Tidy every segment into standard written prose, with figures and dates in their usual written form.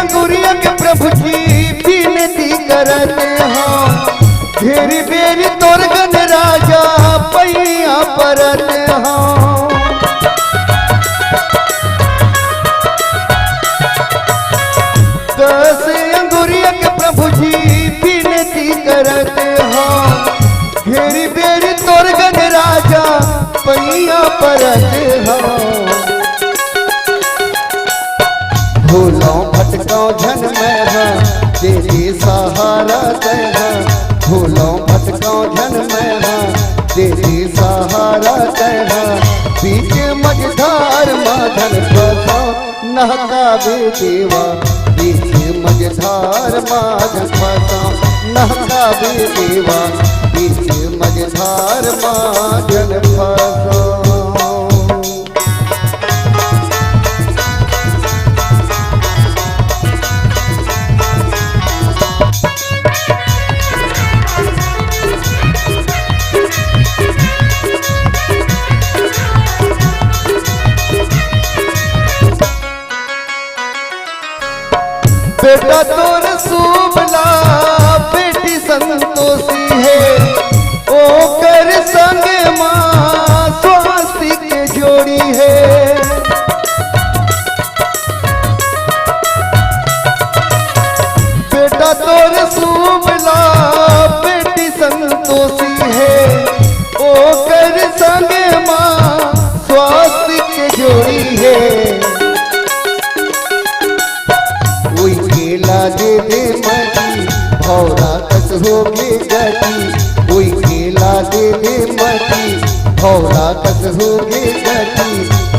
अंगुरिया के प्रभु जी विनती करते हैं, घेरी बेरी तोर गन राजा पैया परते हैं। 10 अंगुरिया के प्रभु जी विनती करते हैं, घेरी बेरी तोर गन राजा पैया परते हैं। भूलों भटकाओ झन में तेरी सहारा देना, भूलों भटकाओ झन में तेरी सहारा देना। बीच मझधार माधन फसाओ नहका बे देवा, बीच मझधार माधन फसाओ नहका बे देवा, बीच मझधार माधन फसाओ। बेटा तोर सुबला बेटी संतोषी है, ओ कर संग माँ स्वास्थ्य के जोड़ी है। बेटा तोर सुबला बेटी संतोषी है, ओ कर संग माँ स्वास्थ्य के जोड़ी है। दे दे मती भौरा कस होगे गति, कोई खेला दे दे मती भौरा कस होगे गति।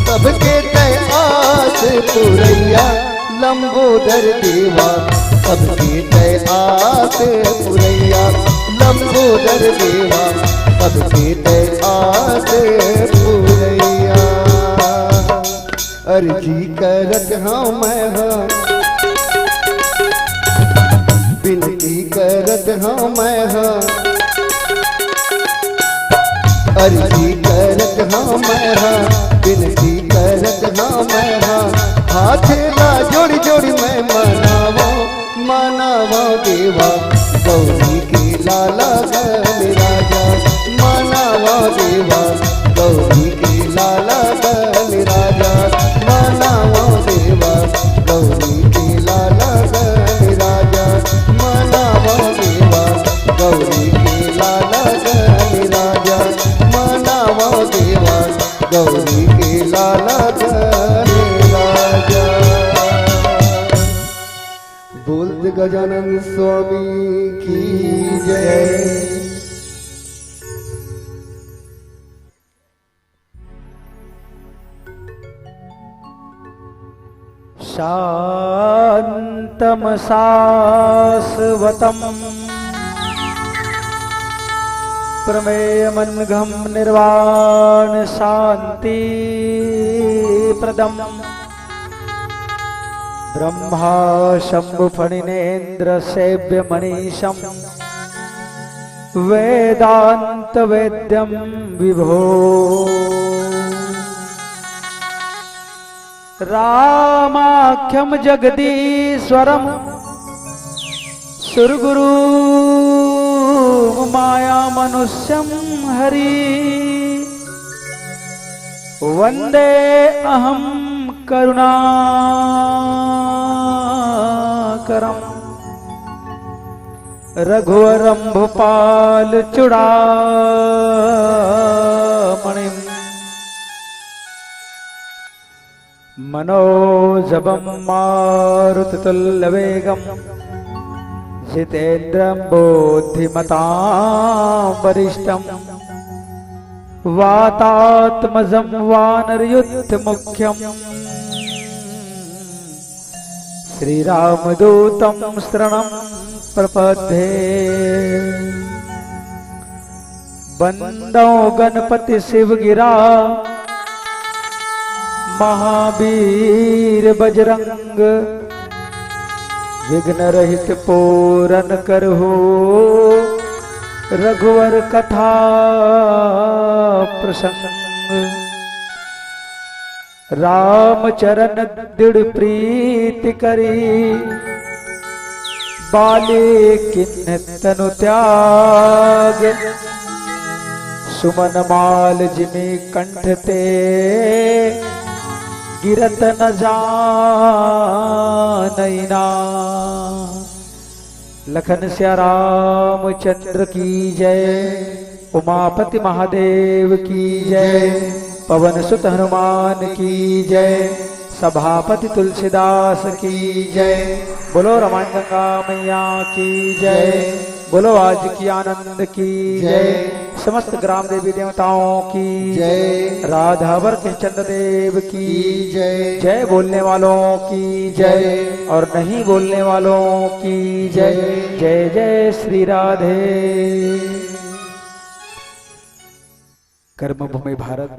सबके तय आस पुरैया लंबोदर देवा, सबके तय आस पुरैया लंबोदर देवा, सबके तय आस पुरैया। अर्जी करत हाँ मैं विनती करत हाँ मैं अर्जी करत हाँ मैं विनती करत हाँ मैं। हाथ ला जोड़ी जोड़ी मैं मनावा देवा, गौरी के लाला गल राजा मनावा देवा, गौरी के लाला गल राजा मनावा देवा, गौरी के लाला गल राजा मनावा देवा, गौरी के लाला गल राजा मनावा देवा, गौरी के लाला गल राजा। बोल गजानन स्वामी की जय। शांतम शाश्वतम प्रमेयमनघम निर्वाण शांति प्रदम ब्रह्मा शंभु फणिनेन्द्र सेव्य मनीषम वेदांत वेद्यम विभो रामाख्यम जगदीश्वरम सुरगुरु माया मनुष्यम हरि वंदे अहम करुणाकरम रघुवरम भूपाल चूड़ामणिम मनोजवम मारुततुल्यवेगम जितेन्द्रं बुद्धिमतां वरिष्ठं वातात्मजं वानरयुद्धमुख्यं श्रीरामदूतं शरणं प्रपद्ये। वन्दो गणपति शिवगिरा महावीर बजरंग विघ्न रहित पूरन करहु रघुवर कथा प्रसंग। राम चरण दृढ़ प्रीति करी, बाले किन्न तनु त्याग, सुमन माल जिमि कंठ ते, गिरत न जानई ना। लखन श्या रामचंद्र की जय, उमापति महादेव की जय, पवन सुत हनुमान की जय, सभापति तुलसीदास की जय। बोलो रमान गंगा मैया की जय, बोलो आज की आनंद की जय, समस्त ग्राम देवी देवताओं की जय, राधावर कृष्ण देव की जय, जय बोलने वालों की जय और नहीं बोलने वालों की जय। जय जय श्री राधे। कर्मभूमि भारत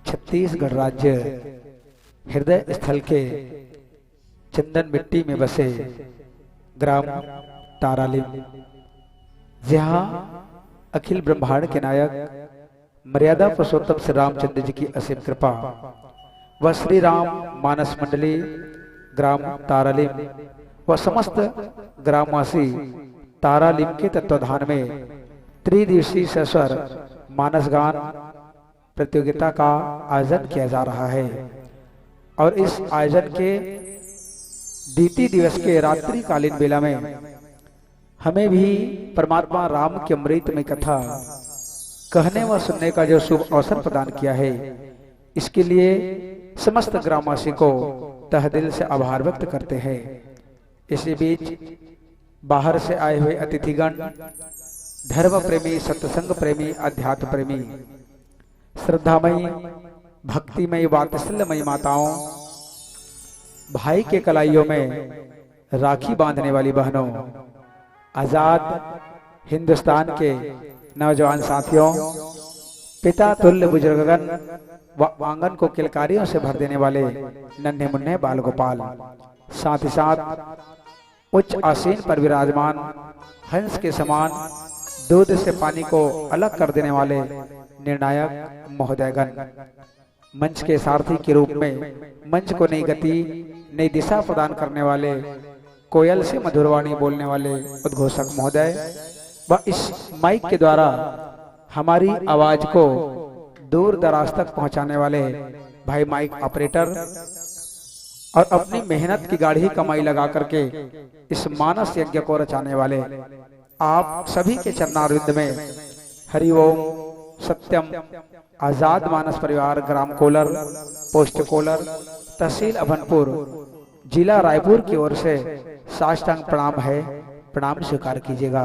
छत्तीसगढ़ राज्य हृदय स्थल के चंदन मिट्टी में बसे ग्राम तारालिम, जहाँ अखिल ब्रह्मांड के नायक मर्यादा पुरुषोत्तम श्री रामचंद्र जी की असीम कृपा व श्री राम मानस मंडली ग्राम तारालिम व समस्त ग्रामवासी तारालिम के तत्वाधान में त्रिदिवसीय सस्वर मानस गान प्रतियोगिता का आयोजन किया जा रहा है। और इस आयोजन के द्वितीय दिवस के रात्रिकालीन बेला में हमें भी परमात्मा राम की अमृतमय कथा कहने व सुनने का जो शुभ अवसर प्रदान किया है, इसके लिए समस्त ग्रामवासी को तह दिल से आभार व्यक्त करते हैं। इसी बीच बाहर से आए हुए अतिथिगण, धर्म प्रेमी, सत्संग प्रेमी, अध्यात्म प्रेमी, श्रद्धामयी, भक्तिमयी, वात्सल्यमयी माताओं, भाई के कलाइयों में राखी बांधने वाली बहनों, आजाद हिंदुस्तान के नौजवान साथियों, पिता तुल्य बुजुर्गगण व आंगन को किलकारियों से भर देने वाले नन्हे मुन्ने बाल गोपाल, साथ ही साथ उच्च आसीन पर विराजमान हंस के समान दूध से पानी को अलग कर देने वाले निर्णायक महोदयगण, मंच के सारथी के रूप में मंच को नई गति, नई दिशा प्रदान करने वाले, कोयल से मधुरवाणी बोलने वाले उद्घोषक महोदय व इस माइक के द्वारा हमारी आवाज को दूर दराज तक पहुंचाने वाले भाई माइक ऑपरेटर और अपनी मेहनत की गाढ़ी कमाई लगा करके इस मानस यज्ञ को रचाने वाले आप सभी के चरणारविंद में हरिओम सत्यम। आजाद मानस परिवार ग्राम कोलर, पोस्ट कोलर, तहसील अभनपुर, जिला रायपुर की ओर से साष्टांग प्रणाम है, प्रणाम स्वीकार कीजिएगा।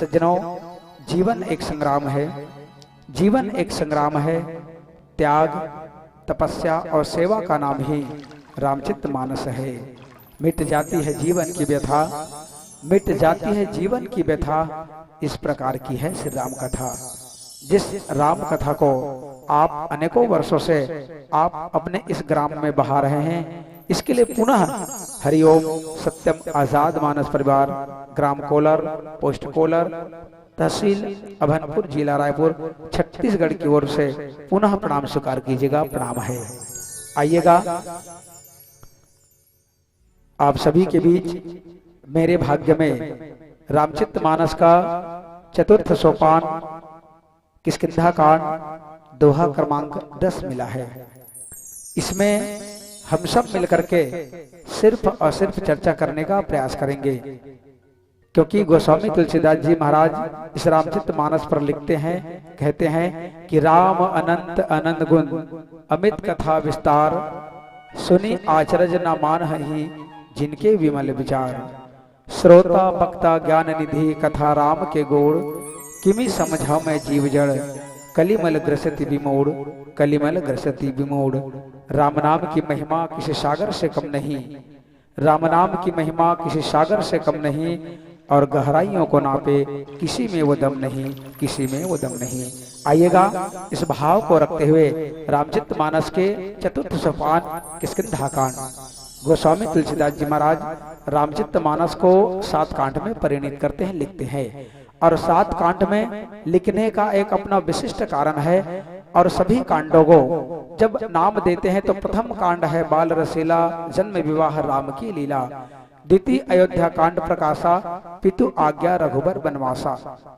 सज्जनों, जीवन एक संग्राम है, जीवन एक संग्राम है। त्याग, तपस्या और सेवा का नाम ही रामचित्त मानस है। मिट जाती है जीवन की व्यथा, मिट जाती है जीवन की व्यथा, इस प्रकार की है श्री राम कथा। जिस राम कथा को आप अनेकों वर्षों से आप अपने इस ग्राम में बहा रहे हैं, इसके लिए पुनः हरिओम सत्यम आजाद मानस परिवार ग्राम कोलर, पोस्ट कोलर, तहसील अभनपुर, जिला रायपुर, छत्तीसगढ़ की ओर से पुनः प्रणाम स्वीकार कीजिएगा। प्रणाम है। आइएगा, आप सभी के बीच मेरे भाग्य में रामचित्त मानस का चतुर्थ सोपान किष्किंधा कांड दोहा क्रमांक 10 मिला है। इसमें हम सब मिलकर के सिर्फ और सिर्फ चर्चा करने का प्रयास करेंगे, क्योंकि गोस्वामी तुलसीदास जी महाराज इस रामचित्त मानस पर लिखते हैं, कहते हैं कि राम अनंत अनंत गुण, अमित कथा विस्तार, सुनी आचरज न मान ही जिनके विमल विचार। श्रोता वक्ता ज्ञान निधि कथा राम के गोड़, किमि समझा मैं जीव जड़, कलिमल ग्रसति विमोड़, कलिमल ग्रसति विमोड़। राम नाम की महिमा किसी सागर से कम नहीं, राम नाम की महिमा किसी सागर से कम नहीं, और गहराइयों को नापे किसी में वो दम नहीं, किसी में वो दम नहीं। आइएगा, इस भाव को रखते हुए रामचित्त मानस के चतुर्थ सोपान किष्किंधा कांड, गोस्वामी तुलसीदास जी महाराज रामचित्त मानस को 7 कांड में परिणित करते हैं, लिखते हैं। और 7 कांड में लिखने का एक अपना विशिष्ट कारण है। और सभी कांडों को जब नाम देते हैं तो प्रथम कांड है बाल रसीला, जन्म विवाह राम की लीला। द्वितीय अयोध्या कांड प्रकाशा, पितु आज्ञा रघुबर बनवासा।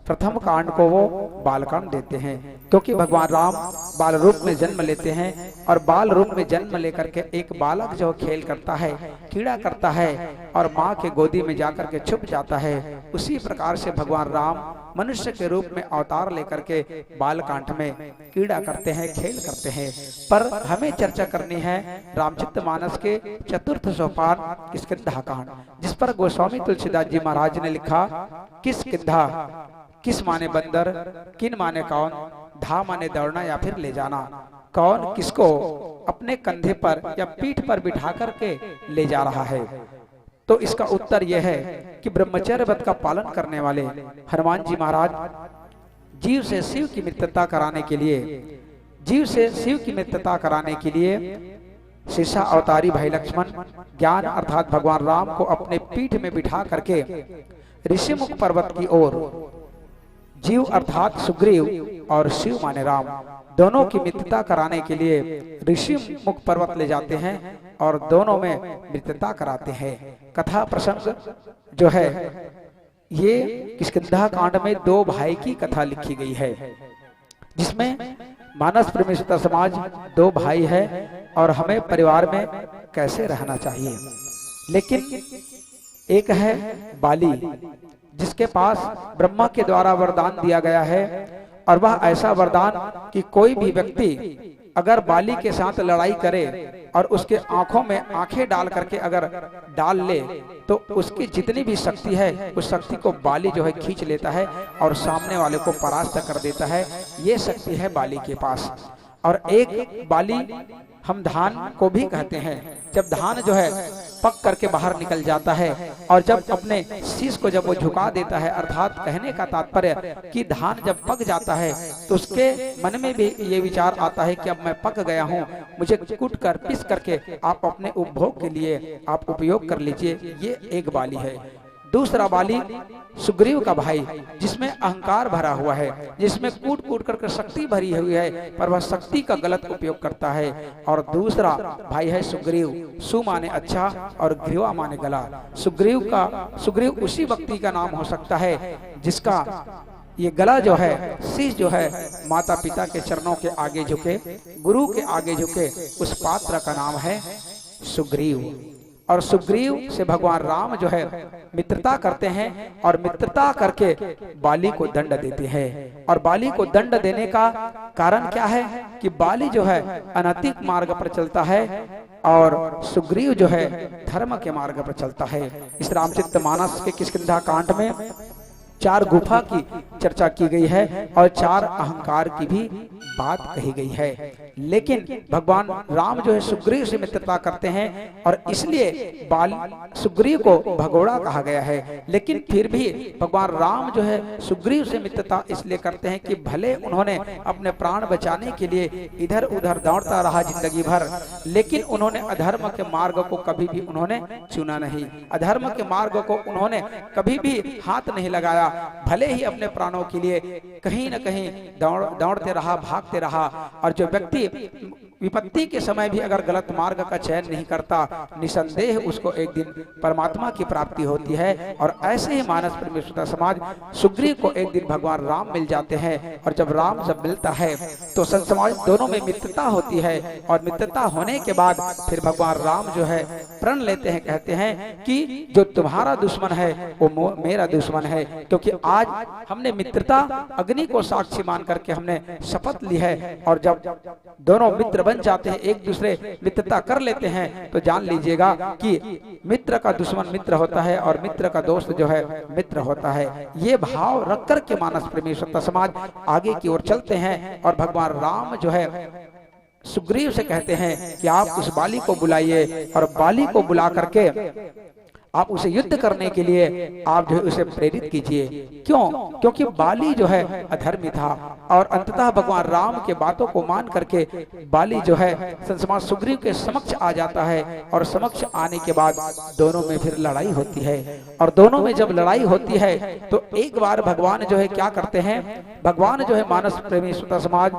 प्रथम कांड को वो बालकांड देते हैं, क्योंकि भगवान राम बाल रूप में जन्म लेते हैं और बाल रूप में जन्म लेकर के एक बालक जो खेल करता है, कीड़ा करता है और माँ के गोदी में जाकर के छुप जाता है, उसी प्रकार से भगवान राम मनुष्य के रूप में अवतार लेकर के बालकांड में कीड़ा करते हैं, खेल करते हैं। पर हमें चर्चा करनी है रामचरितमानस के चतुर्थ सोपान किष्किंधा कांड, जिस पर गोस्वामी तुलसीदास जी महाराज ने लिखा, किष्किंधा किस माने बंदर, किन माने कौन, धा माने दौड़ना या फिर ले जाना। कौन किसको अपने कंधे पर या पीठ पर बिठा करके ले जा रहा है? तो इसका उत्तर यह है कि ब्रह्मचर्य व्रत का पालन करने वाले हनुमान जी महाराज जीव से शिव की मित्रता कराने के लिए, जीव से शिव की मित्रता कराने के लिए शीर्षा अवतारी भाई लक्ष्मण ज्ञान अर्थात भगवान राम को अपने पीठ में बिठा करके ऋषिमुख पर्वत की ओर जीव अर्थात सुग्रीव और शिव माने राम दोनों की मित्रता कराने के लिए ऋषि मुख पर्वत ले जाते हैं और दोनों में मित्रता कराते हैं। कथा प्रसंग जो है ये किष्किंधा कांड में दो भाई की कथा लिखी गई है, जिसमें मानस प्रेमी सुता समाज दो भाई है और हमें परिवार में कैसे रहना चाहिए। लेकिन एक है बाली, जिसके पास ब्रह्मा के द्वारा वरदान दिया गया है और वह ऐसा वरदान कि कोई भी व्यक्ति अगर बाली के साथ लड़ाई करे और उसके आंखों में आंखें डाल करके अगर डाल ले तो उसकी जितनी भी शक्ति है उस शक्ति को बाली जो है खींच लेता है और सामने वाले को परास्त कर देता है। ये शक्ति है बाली के पास। और एक बाली हम धान को भी कहते हैं, जब धान जो है पक करके बाहर निकल जाता है और जब अपने शीश को जब वो झुका देता है, अर्थात कहने का तात्पर्य कि धान जब पक जाता है तो उसके मन में भी ये विचार आता है कि अब मैं पक गया हूँ, मुझे कूट कर पीस करके आप अपने उपभोग के लिए आप उपयोग कर लीजिए। ये एक बाली है। दूसरा बाली सुग्रीव का भाई, जिसमें अहंकार भरा हुआ है, जिसमें कूट कूट करके शक्ति भरी हुई है, पर वह शक्ति का गलत उपयोग करता है। और दूसरा भाई है सुग्रीव, सु माने अच्छा और ग्रीवा माने गला। सुग्रीव उसी व्यक्ति का नाम हो सकता है जिसका ये गला जो है, शीश जो है माता पिता के चरणों के आगे झुके, गुरु के आगे झुके, उस पात्र का नाम है सुग्रीव। और सुग्रीव से भगवान राम जो है मित्रता करते हैं और मित्रता करके बाली को दंड देते हैं। और बाली को दंड देने का कारण क्या है कि बाली जो है अनैतिक मार्ग पर चलता है और सुग्रीव जो है धर्म के मार्ग पर चलता है। इस रामचरितमानस के किष्किंधा कांड में 4 गुफा की चर्चा की गई है और 4 अहंकार की भी बात कही गई है। लेकिन भगवान राम जो है सुग्रीव से मित्रता करते हैं और इसलिए सुग्रीव को भगोड़ा कहा गया है। लेकिन फिर भी भगवान राम जो है सुग्रीव से मित्रता इसलिए करते हैं कि भले उन्होंने अपने प्राण बचाने के लिए इधर उधर दौड़ता रहा जिंदगी भर, लेकिन उन्होंने अधर्म के मार्ग को कभी भी उन्होंने चुना नहीं, अधर्म के मार्ग को उन्होंने कभी भी हाथ नहीं लगाया। भले ही अपने प्राणों के लिए कहीं न कहीं दौड़ते रहा, भागते रहा। और जो व्यक्ति विपत्ति के समय भी अगर गलत मार्ग का चयन नहीं करता, निसंदेह उसको एक दिन परमात्मा की प्राप्ति होती है। और ऐसे ही मानस प्रेमी सुता समाज सुग्रीव को एक दिन भगवान राम मिल जाते हैं और जब राम जब मिलता है तो संत समाज दोनों में मित्रता होती है। और मित्रता होने के बाद फिर भगवान राम जो है प्रण लेते हैं, कहते हैं कि जो तुम्हारा दुश्मन है वो मेरा दुश्मन है, क्योंकि आज हमने मित्रता अग्नि को साक्षी मान करके हमने शपथ ली है। और जब दोनों मित्र बन जाते हैं, एक दूसरे मित्रता कर लेते हैं, तो जान लीजिएगा कि मित्र का दुश्मन मित्र होता है और मित्र का दोस्त जो है मित्र होता है। ये भाव रख कर के मानस प्रेमी सत्ता समाज आगे की ओर चलते हैं। और भगवान राम जो है सुग्रीव से कहते हैं कि आप उस बाली को बुलाइए और बाली को बुला करके आप उसे युद्ध करने के लिए आप जो है उसे प्रेरित कीजिए। क्यों? क्योंकि बाली जो है अधर्मी था और अंततः भगवान राम के बातों को मान करके बाली जो है संसमाज सुग्रीव के समक्ष आ जाता है। और समक्ष आने के बाद दोनों में फिर लड़ाई होती है। और दोनों में जब लड़ाई होती है तो एक बार भगवान जो है क्या करते हैं, भगवान जो है मानस प्रेमी सुता समाज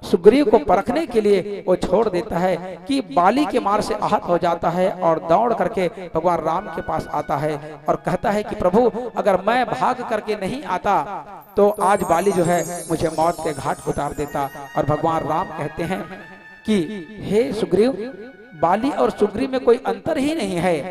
सुग्रीव को परखने के लिए वो छोड़ देता है कि बाली के मार से आहत हो जाता है और दौड़ करके भगवान राम के पास आता है और कहता है कि प्रभु अगर मैं भाग करके नहीं आता तो आज बाली जो है मुझे मौत के घाट उतार देता। और भगवान राम कहते हैं कि हे सुग्रीव, बाली और सुग्रीव में कोई अंतर ही नहीं है,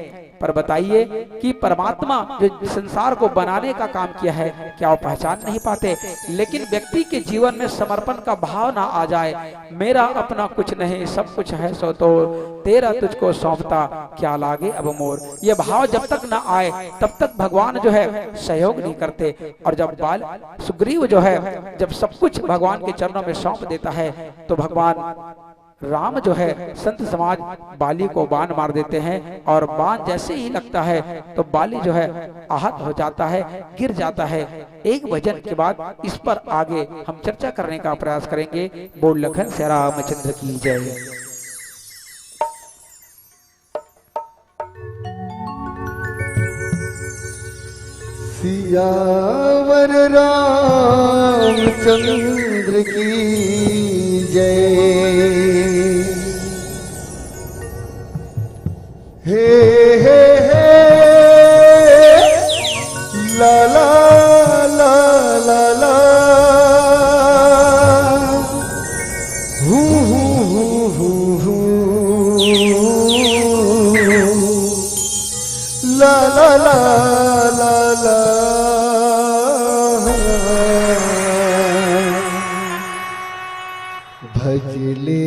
पर बताइए कि परमात्मा जो संसार को बनाने का काम किया है क्या वो पहचान नहीं पाते? लेकिन व्यक्ति के जीवन में समर्पण का भाव ना आ जाए, मेरा अपना कुछ नहीं सब कुछ है सो तो तेरा तुझको सौंपता क्या लागे अब मोर, ये भाव जब तक ना आए तब तक भगवान जो है सहयोग नहीं करते। और जब बाल सुग्रीव जो है जब सब कुछ भगवान के चरणों में सौंप देता है तो भगवान राम जो है संत समाज बाली को बाण मार देते हैं और बाण जैसे ही लगता है तो बाली जो है आहत हो जाता है, गिर जाता है। एक भजन के बाद इस पर आगे हम चर्चा करने का प्रयास करेंगे। बोल लखन से रामचंद्र की जय। सियावर रामचंद्र की जय। हे हे हे ला ला ला ला ला हू हू हू हू ला ला ला ला ला भजले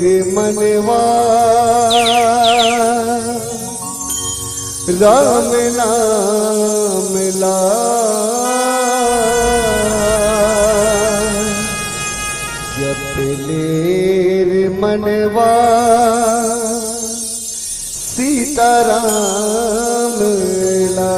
रे मनवा राम नाम ला जपले रे मनवा सीताराम ला।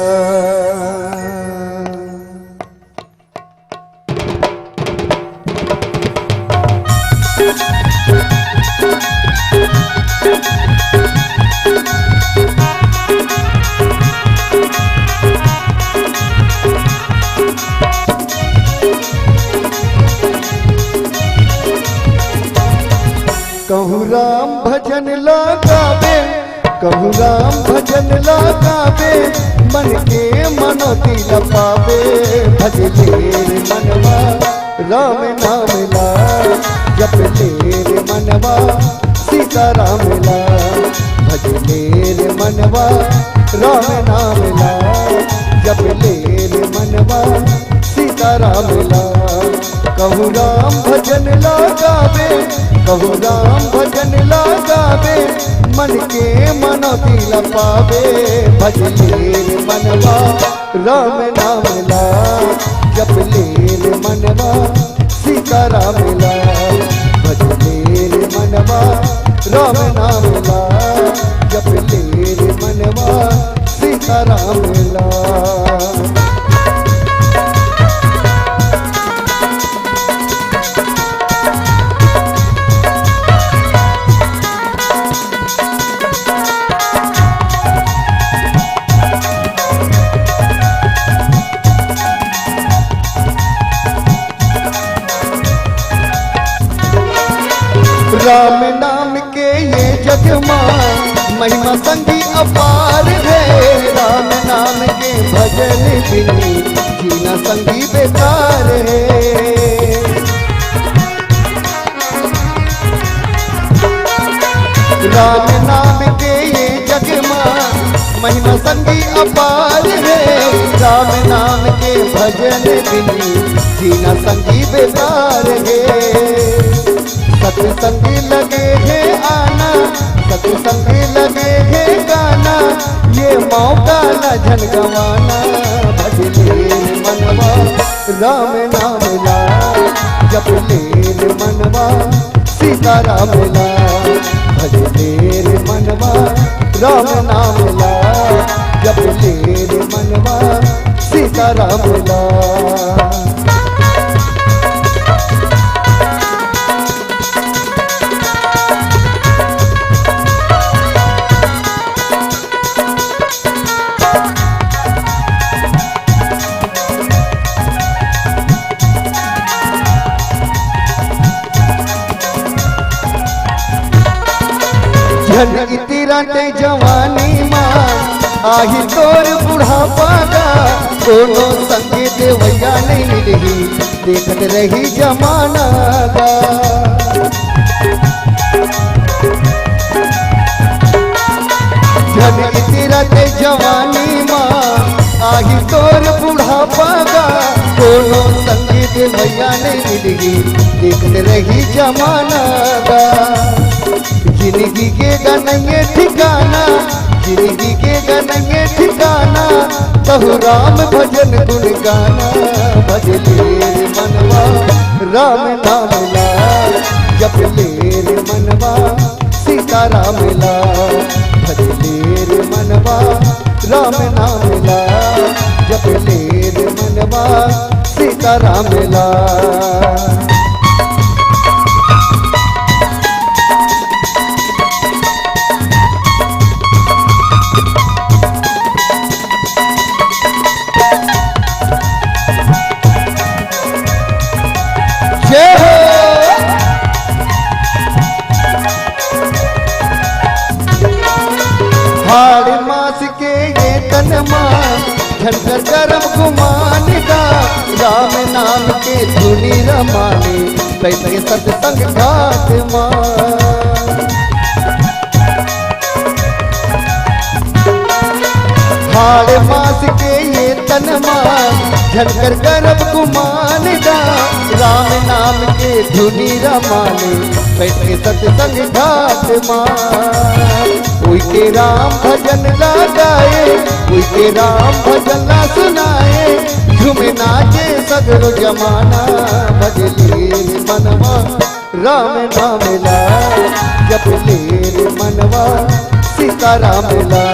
कहूँ राम भजन लगावे, कहूँ राम भजन लगावे, मन के मनोती लपावे। भजले रे मनवा राम नाम ला, जपले रे मनवा सीताराम ला। भजले रे मनवा राम नाम ला, जपले रे मनवा सीताराम ला। कहूँ राम भजन लगावे, कहूँ राम भजन लगावे, मन के मनोती लपावे। भजले रे मनवा राम नाम ला, जपले रे मनवा सीताराम ला। भजले रे मनवा राम नाम ला, जपले रे मनवा सीताराम ला। राम नाम के ये जग मां महिमा संगी अपार है। राम नाम के भजन बिनी जीना संगी बेकार है। राम नाम के ये जग मां महिमा संगी अपार है। राम नाम के भजन बिनी जीना संगी बेकार है। सत्संग लगे है आना, सत्संग लगे है गाना, ये मौका न झन गवाना। भजले रे मनवा राम नाम ला, जपले रे मनवा सीताराम ला। भजले रे मनवा राम नाम ला, जपले रे मनवा सीताराम ला। झन इतिरा ते जवानी माँ आही तोर बुढ़ापा गा कोनो संगे देवैया नहीं मिलही देखत रही जमाना गा झन इतिरा ते जवानी माँ आही तोर बुढ़ापा गा कोनो संगे देवैया नहीं मिलही देखत रही जमाना गा जिंदगी के गनंगे ठिकाना जिंदगी के गनंगे ठिकाना कहु राम भजन गुण गाना भजले रे मनवा राम नाम ला जपले रे मनवा सीता राम ला भजले रे मनवा राम नाम ला जपले रे मनवा सीता राम ला हाड़ मास के ये तन मां झंझर करम गुमान गा राम नाम के धुनी रमाने कैसे सत्संग घाट मां हाड़ मास के ये तन मां झंझर करम गुमान गा राम नाम के धुनी रमाने कैसे सत्संग घाट मां कोई के राम भजन ला गाए कोई के राम भजन ला सुनाए झूमे नाचे सगरो जमाना भजले रे मनवा राम नाम ला जपले रे मनवा सीता राम ला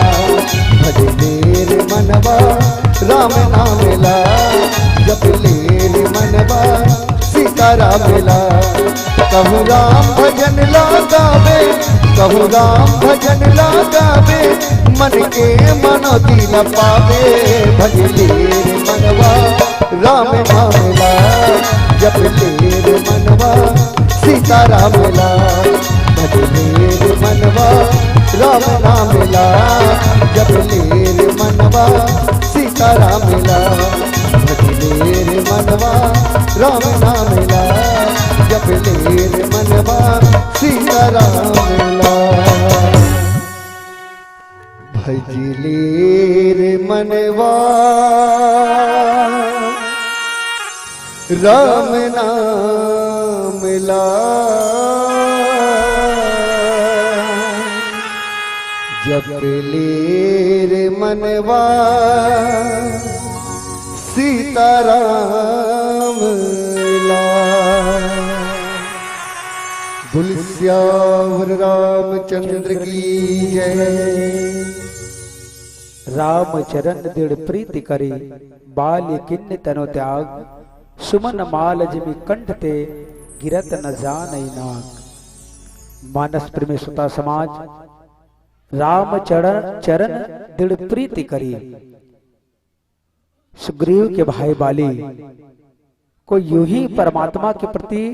भजले रे मनवा राम नाम ला जपले रे मनवा सीता राम ला कहु राम भजन ला गावे कहु राम भजन ला गावे मन के मनोती न पावे भजले रे मनवा राम नाम ला जपले रे मनवा सीता राम ला भजले रे मनवा राम नाम ला जपले रे मनवा सीता राम ला भजले रे मनवा राम नाम ला जपले रे मनवा सीता राम ला भजले रे मनवा राम नाम ला जपले रे मनवा सीता राम ला बोल सियावर रामचंद्र की जय। राम चरण दृढ़ प्रीति करी बाल्य किन्न तनो त्याग सुमन माल जिमि कंठ ते गिरत न जानई नाग। मानस प्रेमी सुता समाज राम चरण दृढ़ प्रीति करी सुग्रीव के भाई बाली को यूं ही परमात्मा के प्रति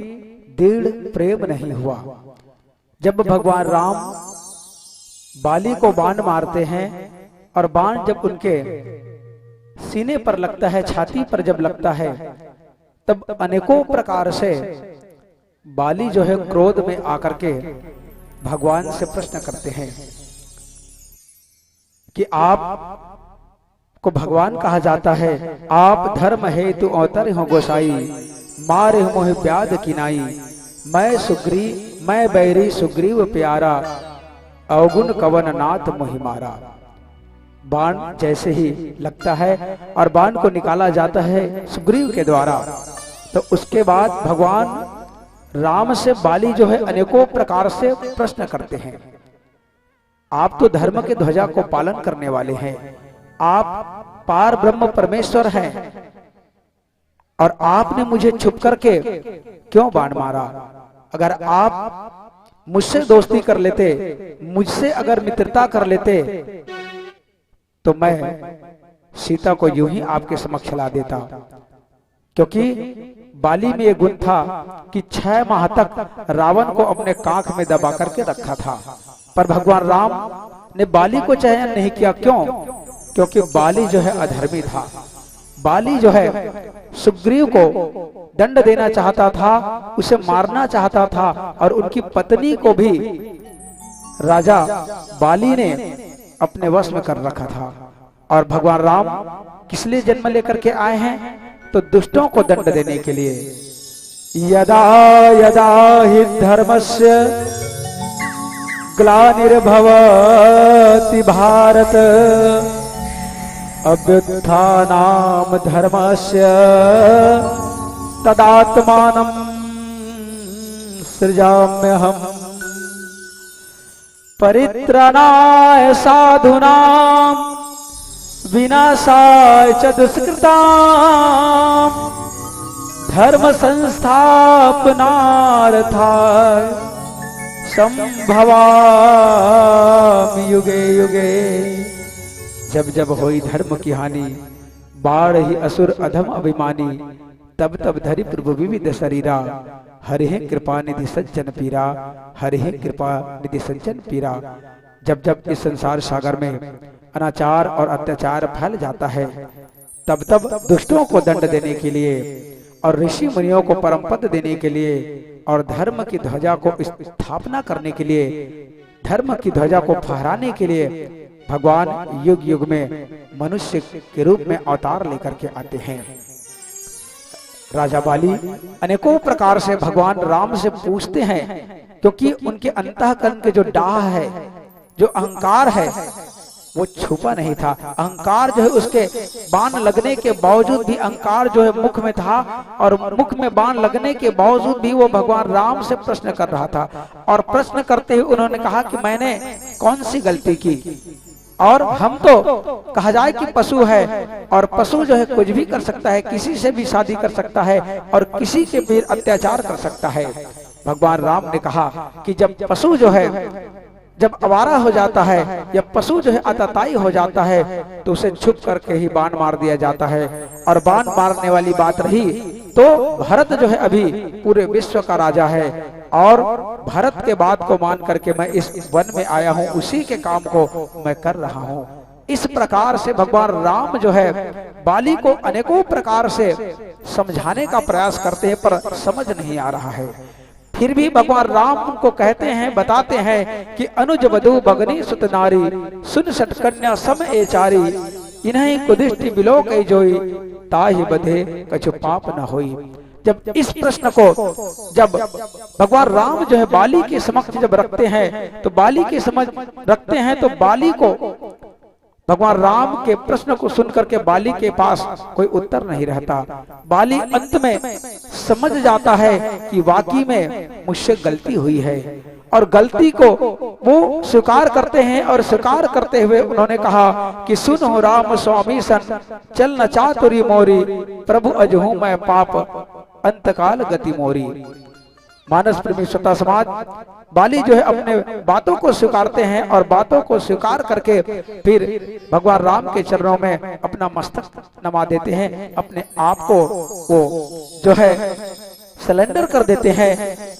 दृढ़ प्रेम नहीं हुआ। जब भगवान राम बाली को बाण मारते हैं और बाण जब उनके सीने पर लगता है, छाती पर जब लगता है, तब अनेकों प्रकार से बाली जो है क्रोध में आकर के भगवान से प्रश्न करते हैं कि आप को भगवान कहा जाता है, आप धर्म हेतु अवतर हो गोसाई, मारे मोह व्याध किनाई, मैं बैरी सुग्रीव प्यारा, अवगुण कवन नाथ मोहि मारा। बाण जैसे ही लगता है और बाण को निकाला जाता है सुग्रीव के द्वारा, तो उसके बाद भगवान राम से बाली जो है अनेकों प्रकार से प्रश्न करते हैं। आप तो धर्म के ध्वजा को पालन करने वाले हैं, आप पार ब्रह्म परमेश्वर हैं, और आपने मुझे छुप करके क्यों बाण मारा? अगर आप मुझसे दोस्ती कर लेते, मुझसे अगर मित्रता कर लेते, तो मैं सीता को यूं ही आपके समक्ष ला देता। क्योंकि बाली में एक गुण था कि 6 माह तक रावण को अपने कांख में दबा करके रखा था। पर भगवान राम ने बाली को चयन नहीं किया। क्यों? क्योंकि बाली जो है अधर्मी था। बाली जो है सुग्रीव को दंड देना चाहता था, उसे मारना चाहता था, और उनकी पत्नी को भी राजा बाली ने अपने वश में कर रखा था। और भगवान राम किस लिए जन्म लेकर के आए हैं? तो दुष्टों को दंड देने के लिए। यदा यदा हि धर्मस्य ग्लानिर्भवति भारत अभ्युत्थानं धर्मस्य तदात्मानं सृजाम्यहम् परित्राणाय साधूनां विनाशाय च दुष्कृतां धर्म संस्थापनार्थाय संभवामि युगे युगे। जब जब होई धर्म की हानि, बाढ़ ही असुर अधम अभिमानी, तब तब धरि प्रभु विविध शरीरा, हरि कृपा निधि सज्जन पीरा, हरि कृपा निधि सज्जन पीरा। जब जब इस संसार सागर में अनाचार और अत्याचार फैल जाता है, तब तब दुष्टों को दंड देने के लिए और ऋषि मुनियों को परम पद देने के लिए और धर्म की ध्वजा को स्थापना करने के लिए, धर्म की ध्वजा को फहराने के लिए भगवान युग युग में मनुष्य के रूप में अवतार लेकर के आते हैं। राजा बाली अनेकों प्रकार से भगवान राम से पूछते हैं, क्योंकि उनके अंतःकरण के जो डाह है, जो अहंकार है, वो छुपा नहीं था। अहंकार जो है उसके बाण लगने के बावजूद भी अहंकार जो है मुख में था, और मुख में बाण लगने के बावजूद भी वो भगवान राम से प्रश्न कर रहा था। और प्रश्न करते हुए उन्होंने कहा कि मैंने कौन सी गलती की, और हम तो कहा जाए कि पशु है, और पशु जो है कुछ भी कर सकता है, किसी से भी शादी कर सकता है और किसी के भी अत्याचार कर सकता है। भगवान राम ने कहा कि जब पशु जो है जब आवारा हो जाता है या पशु जो है आतताई हो जाता है, तो उसे छुप करके ही बाण मार दिया जाता है। और बाण मारने वाली बात रही तो भरत जो है अभी पूरे विश्व का राजा है, और भरत के बात को मान करके मैं इस वन में आया हूँ, उसी के काम को मैं कर रहा हूँ। इस प्रकार से भगवान राम जो है बाली को अनेकों प्रकार से समझाने का प्रयास करते हैं, पर समझ नहीं आ रहा है। फिर भी भगवान राम उनको कहते हैं, बताते हैं कि अनुज वधु भगनी सुत नारी, सुन सट कन्या सम एचारी, इन्हीं कुदिष्टि बिलो कई जोई, ताहि बधे कछु पाप न होई। जब इस प्रश्न को जब भगवान राम जो है बाली के समक्ष जब रखते हैं, तो बाली के समझ रखते हैं, तो बाली को भगवान राम के प्रश्न को सुनकर के बाली के पास कोई उत्तर नहीं रहता। बाली अंत में समझ जाता है कि वाकई में मुझसे गलती हुई है, और गलती को वो स्वीकार करते हैं। और स्वीकार करते हुए उन्होंने कहा कि सुनो राम स्वामी सन, चल न चातुरी मोरी, प्रभु अजहू मैं पाप अंतकाल गति मोरी। मानस प्रेमी श्रोता समाज, बाली जो है अपने बातों को स्वीकारते हैं, और बातों को स्वीकार करके फिर भगवान राम के चरणों में अपना मस्तक नमा देते हैं, अपने आप को वो जो है सरेंडर कर देते हैं।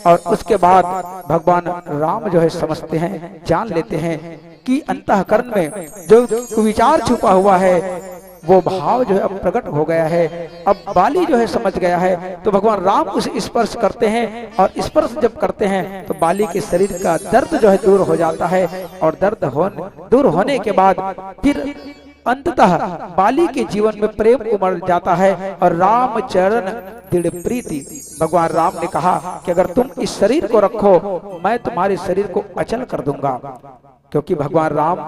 और उसके बाद भगवान राम जो है समझते हैं, जान लेते हैं कि अंतःकरण में जो विचार छुपा हुआ है, वो भाव जो है अब प्रकट हो गया है। अब बाली जो है समझ गया है, तो भगवान राम उसे स्पर्श करते हैं, और स्पर्श जब करते हैं तो बाली के शरीर का दर्द जो है दूर हो जाता है। और दर्द दूर होने के बाद फिर अंततः बाली के जीवन में प्रेम उमड़ जाता है, और राम चरण दृढ़ प्रीति। भगवान राम ने कहा कि अगर तुम इस शरीर को रखो, मैं तुम्हारे शरीर को अचल कर दूंगा। क्योंकि भगवान राम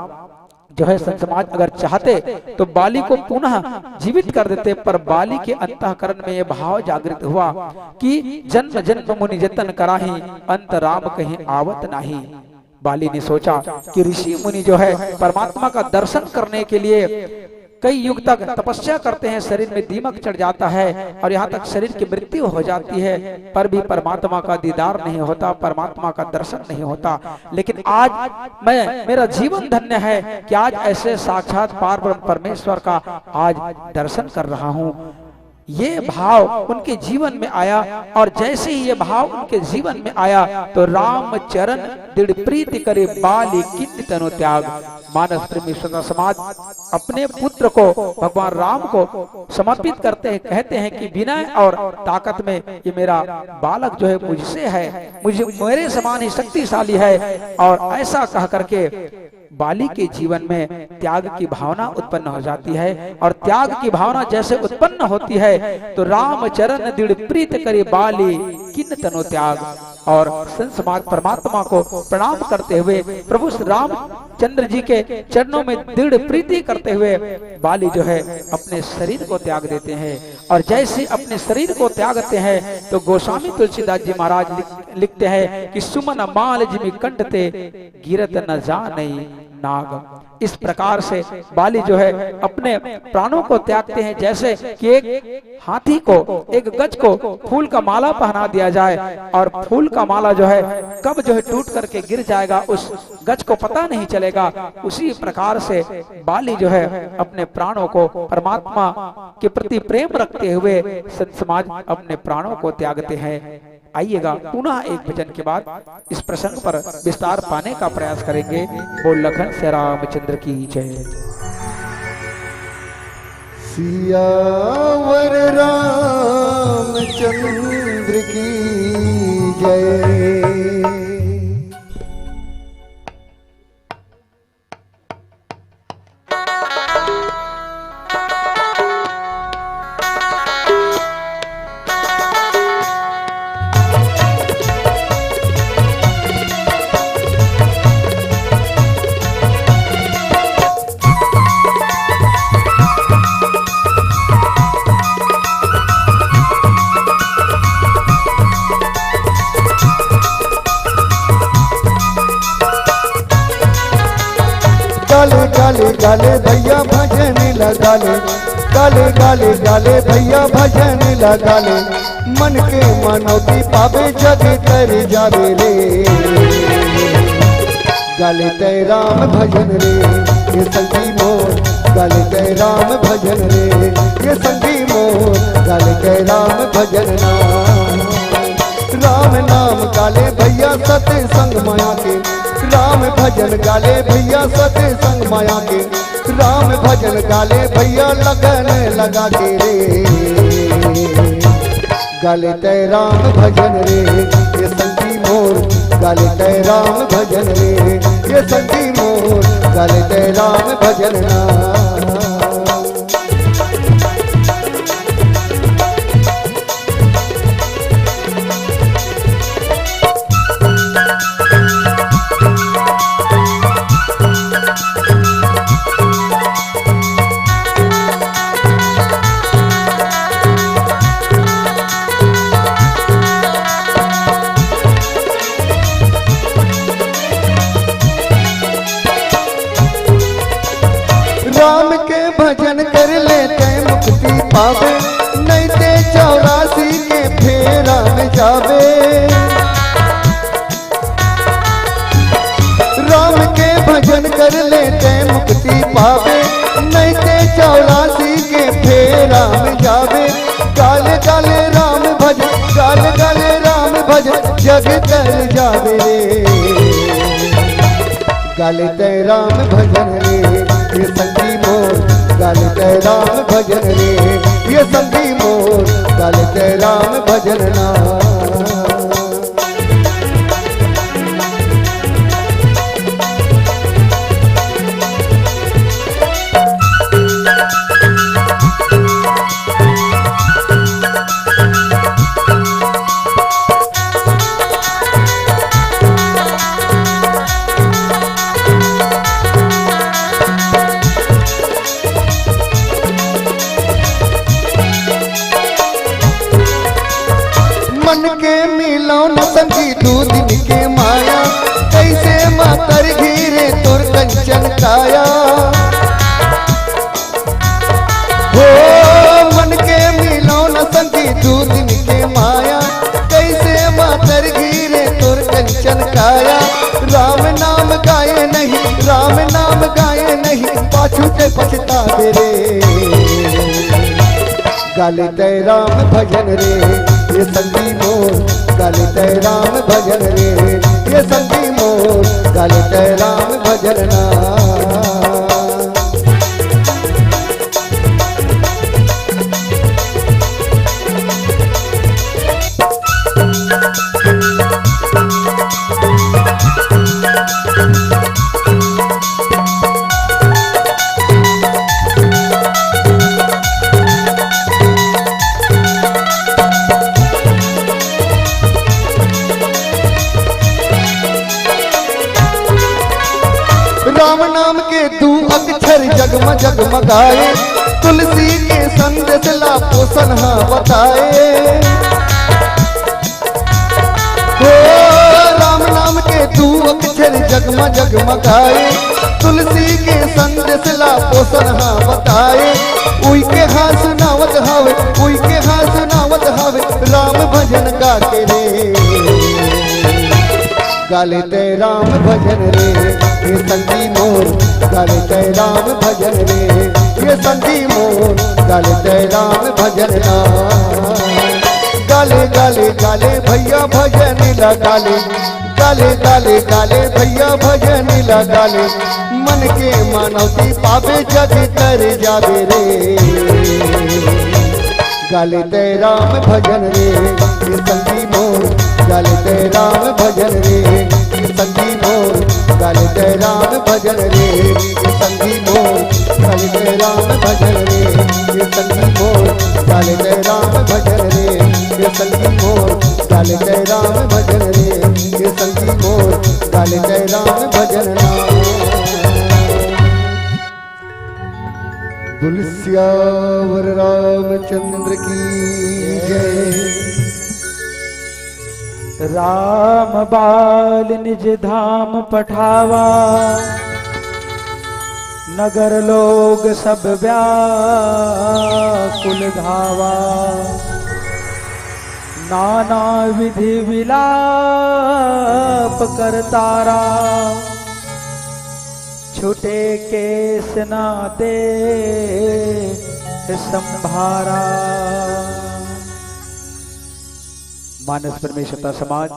जो है संत समाज अगर चाहते तो बाली को पुनः जीवित कर देते, पर बाली के अंतःकरण में यह भाव जागृत हुआ कि जन्म जन्म मुनि जतन कराही, अंत राम कहीं आवत नाही। बाली ने सोचा कि ऋषि मुनि जो है परमात्मा का दर्शन करने के लिए कई युग तक तपस्या करते हैं, शरीर में दीमक चढ़ जाता है और यहाँ तक शरीर की मृत्यु हो जाती है, पर भी परमात्मा का दीदार नहीं होता, परमात्मा का दर्शन नहीं होता। लेकिन आज मेरा जीवन धन्य है कि आज ऐसे साक्षात पार ब्रह्म परमेश्वर का आज दर्शन कर रहा हूँ। ये भाव उनके जीवन में आया और जैसे ही ये भाव उनके जीवन में आया तो राम चरण दृढ़ प्रीति करे बाली किन्न तनु त्याग। मानस प्रेमी स्वतंत्र समाज अपने पुत्र को भगवान राम को समर्पित करते हैं, कहते हैं कि विनय और ताकत में ये मेरा बालक जो है मुझसे है, मुझे मेरे समान ही शक्तिशाली है। और ऐसा कह करके बाली के जीवन में त्याग की भावना उत्पन्न हो जाती है और त्याग की भावना जैसे उत्पन्न होती है तो राम चरण दृढ़ प्रीत करे बाली किन्न तनु त्याग। और संत समाज परमात्मा को प्रणाम करते हुए प्रभु श्री रामचंद्र जी के चरणों में दृढ़ प्रीति करते हुए बाली जो है अपने शरीर को त्याग देते हैं। और जैसे अपने शरीर को त्यागते हैं तो गोस्वामी तुलसीदास जी महाराज लिखते हैं कि सुमन माल जिमि कंठते गिरत न जानई नाग। इस प्रकार से बाली जो है अपने प्राणों को त्यागते हैं, जैसे कि एक हाथी को, एक गज को फूल का माला पहना दिया जाए और फूल का माला जो है कब जो है टूट करके गिर जाएगा उस गज को पता नहीं चलेगा। उसी प्रकार से बाली जो है अपने प्राणों को परमात्मा के प्रति प्रेम रखते हुए संत समाज अपने प्राणों को त्यागते हैं। आइएगा पुनः एक भजन के बाद इस प्रसंग पर विस्तार पाने का प्रयास करेंगे। बोल लखन श्री रामचंद्र की जय। सियावर रामचंद्र की जय। गाले भैया भजन लगा ले, गाले गाले गाले भैया भजन लगा ले, मन के मनौती पावे जग कर जावे रे। गाले तय राम भजन रे ये संगी मोर, गाले तय राम भजन रे ये संगी मोर, गाले तय राम भजन नाम। राम नाम गाले भैया सत्य संग माया के, राम भजन गाले भैया सत्य संग माया के, राम भजन गाले भैया लगन लगा के रे। गाले तय राम भजन रे ये संगी मोर, गाले तय राम भजन रे ये संगी मोर, गाले तय राम भजन नाम। राम के भजन कर लेते मुक्ति पावे, नहीं ते 84 के फेरा में जावे। राम के भजन कर लेते मुक्ति पावे, नहीं ते 84 के फेरा में जावे। गाले गाले राम भजन, गाले गाले राम भजन जग कर जावे रे। गाले तय राम भजन रे ये संगी मोर, गाले तय राम भजन रे ये संगी मोर, गाले तय राम भजन नाम। मन के गाले तय राम भजन रे ये संगी मोर गाले तय राम भजन रे ये संगी मोर गाले तय राम भजन ना। राम नाम के दू अक्षर जगम जगमगाए तुलसी के संदेश ला पोषण बताए। हो राम नाम के दू अक्षर जगम जगमगाए तुलसी के संदेश ला पोषण बताए। उई के हाँ सुनावत हवे उई के हाँ सुनावत हवे राम भजन गा के रे गाले तय राम भजन रे ये संगी मोर गाले तय राम भजन रे ये संगी मोर गाले तय राम भजन ना। गाले गाले गाले भैया भजन लगाले गाले गाले गाले भैया भजन लगाले मन के मानवती पावे जग कर जावे रे गाले तय राम भजन रे ये संगी मोर गाले तय राम भजन रे ये संगी मोर गाले तय राम भजन रे ये संगी मोर गाले तय राम भजन रे ये संगी मोर गाले तय राम भजन रे ये संगी मोर गाले तय राम भजन रे ये संगी मोर गाले तय राम भजन ना। तुलसियावर रामचंद्र की जय। राम बाल निज धाम पठावा नगर लोग सब व्याकुल धावा। नाना विधि विलाप करतारा छूटे केस ना दे संभारा। मानस परमेश्वरता समाज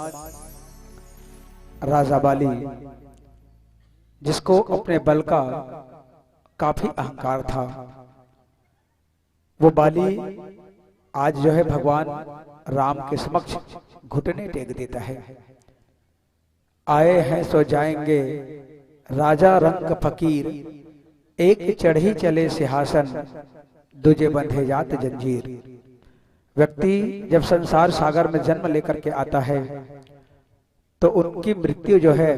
राजा बाली जिसको अपने बल का काफी अहंकार था वो बाली आज जो है भगवान राम के समक्ष घुटने टेक देता है। आए हैं सो जाएंगे राजा रंग फकीर एक चढ़ी चले सिंहासन दूजे बंधे जात जंजीर। व्यक्ति जब संसार सागर में जन्म लेकर के आता है तो उनकी मृत्यु जो है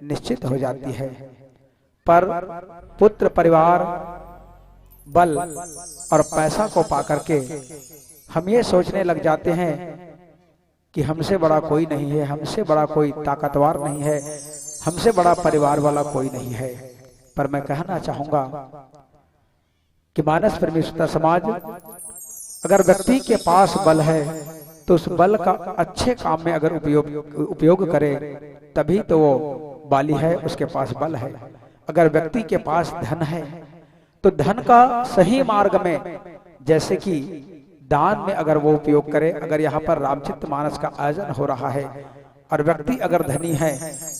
निश्चित हो जाती है, पर पुत्र परिवार बल और पैसा को पाकर के हम ये सोचने लग जाते हैं कि हमसे बड़ा कोई नहीं है, हमसे बड़ा कोई ताकतवर नहीं है, हमसे बड़ा परिवार वाला कोई नहीं है। पर मैं कहना चाहूंगा कि मानस परमेश्वरता समाज अगर व्यक्ति के पास बल है तो उस बल का अच्छे काम में अगर उपयोग करे तभी तो वो बाली है, उसके पास बल है। अगर व्यक्ति के पास धन है तो धन का सही मार्ग में, जैसे कि दान में अगर वो उपयोग करे। अगर यहाँ पर रामचित मानस का आयोजन हो रहा है और व्यक्ति अगर धनी है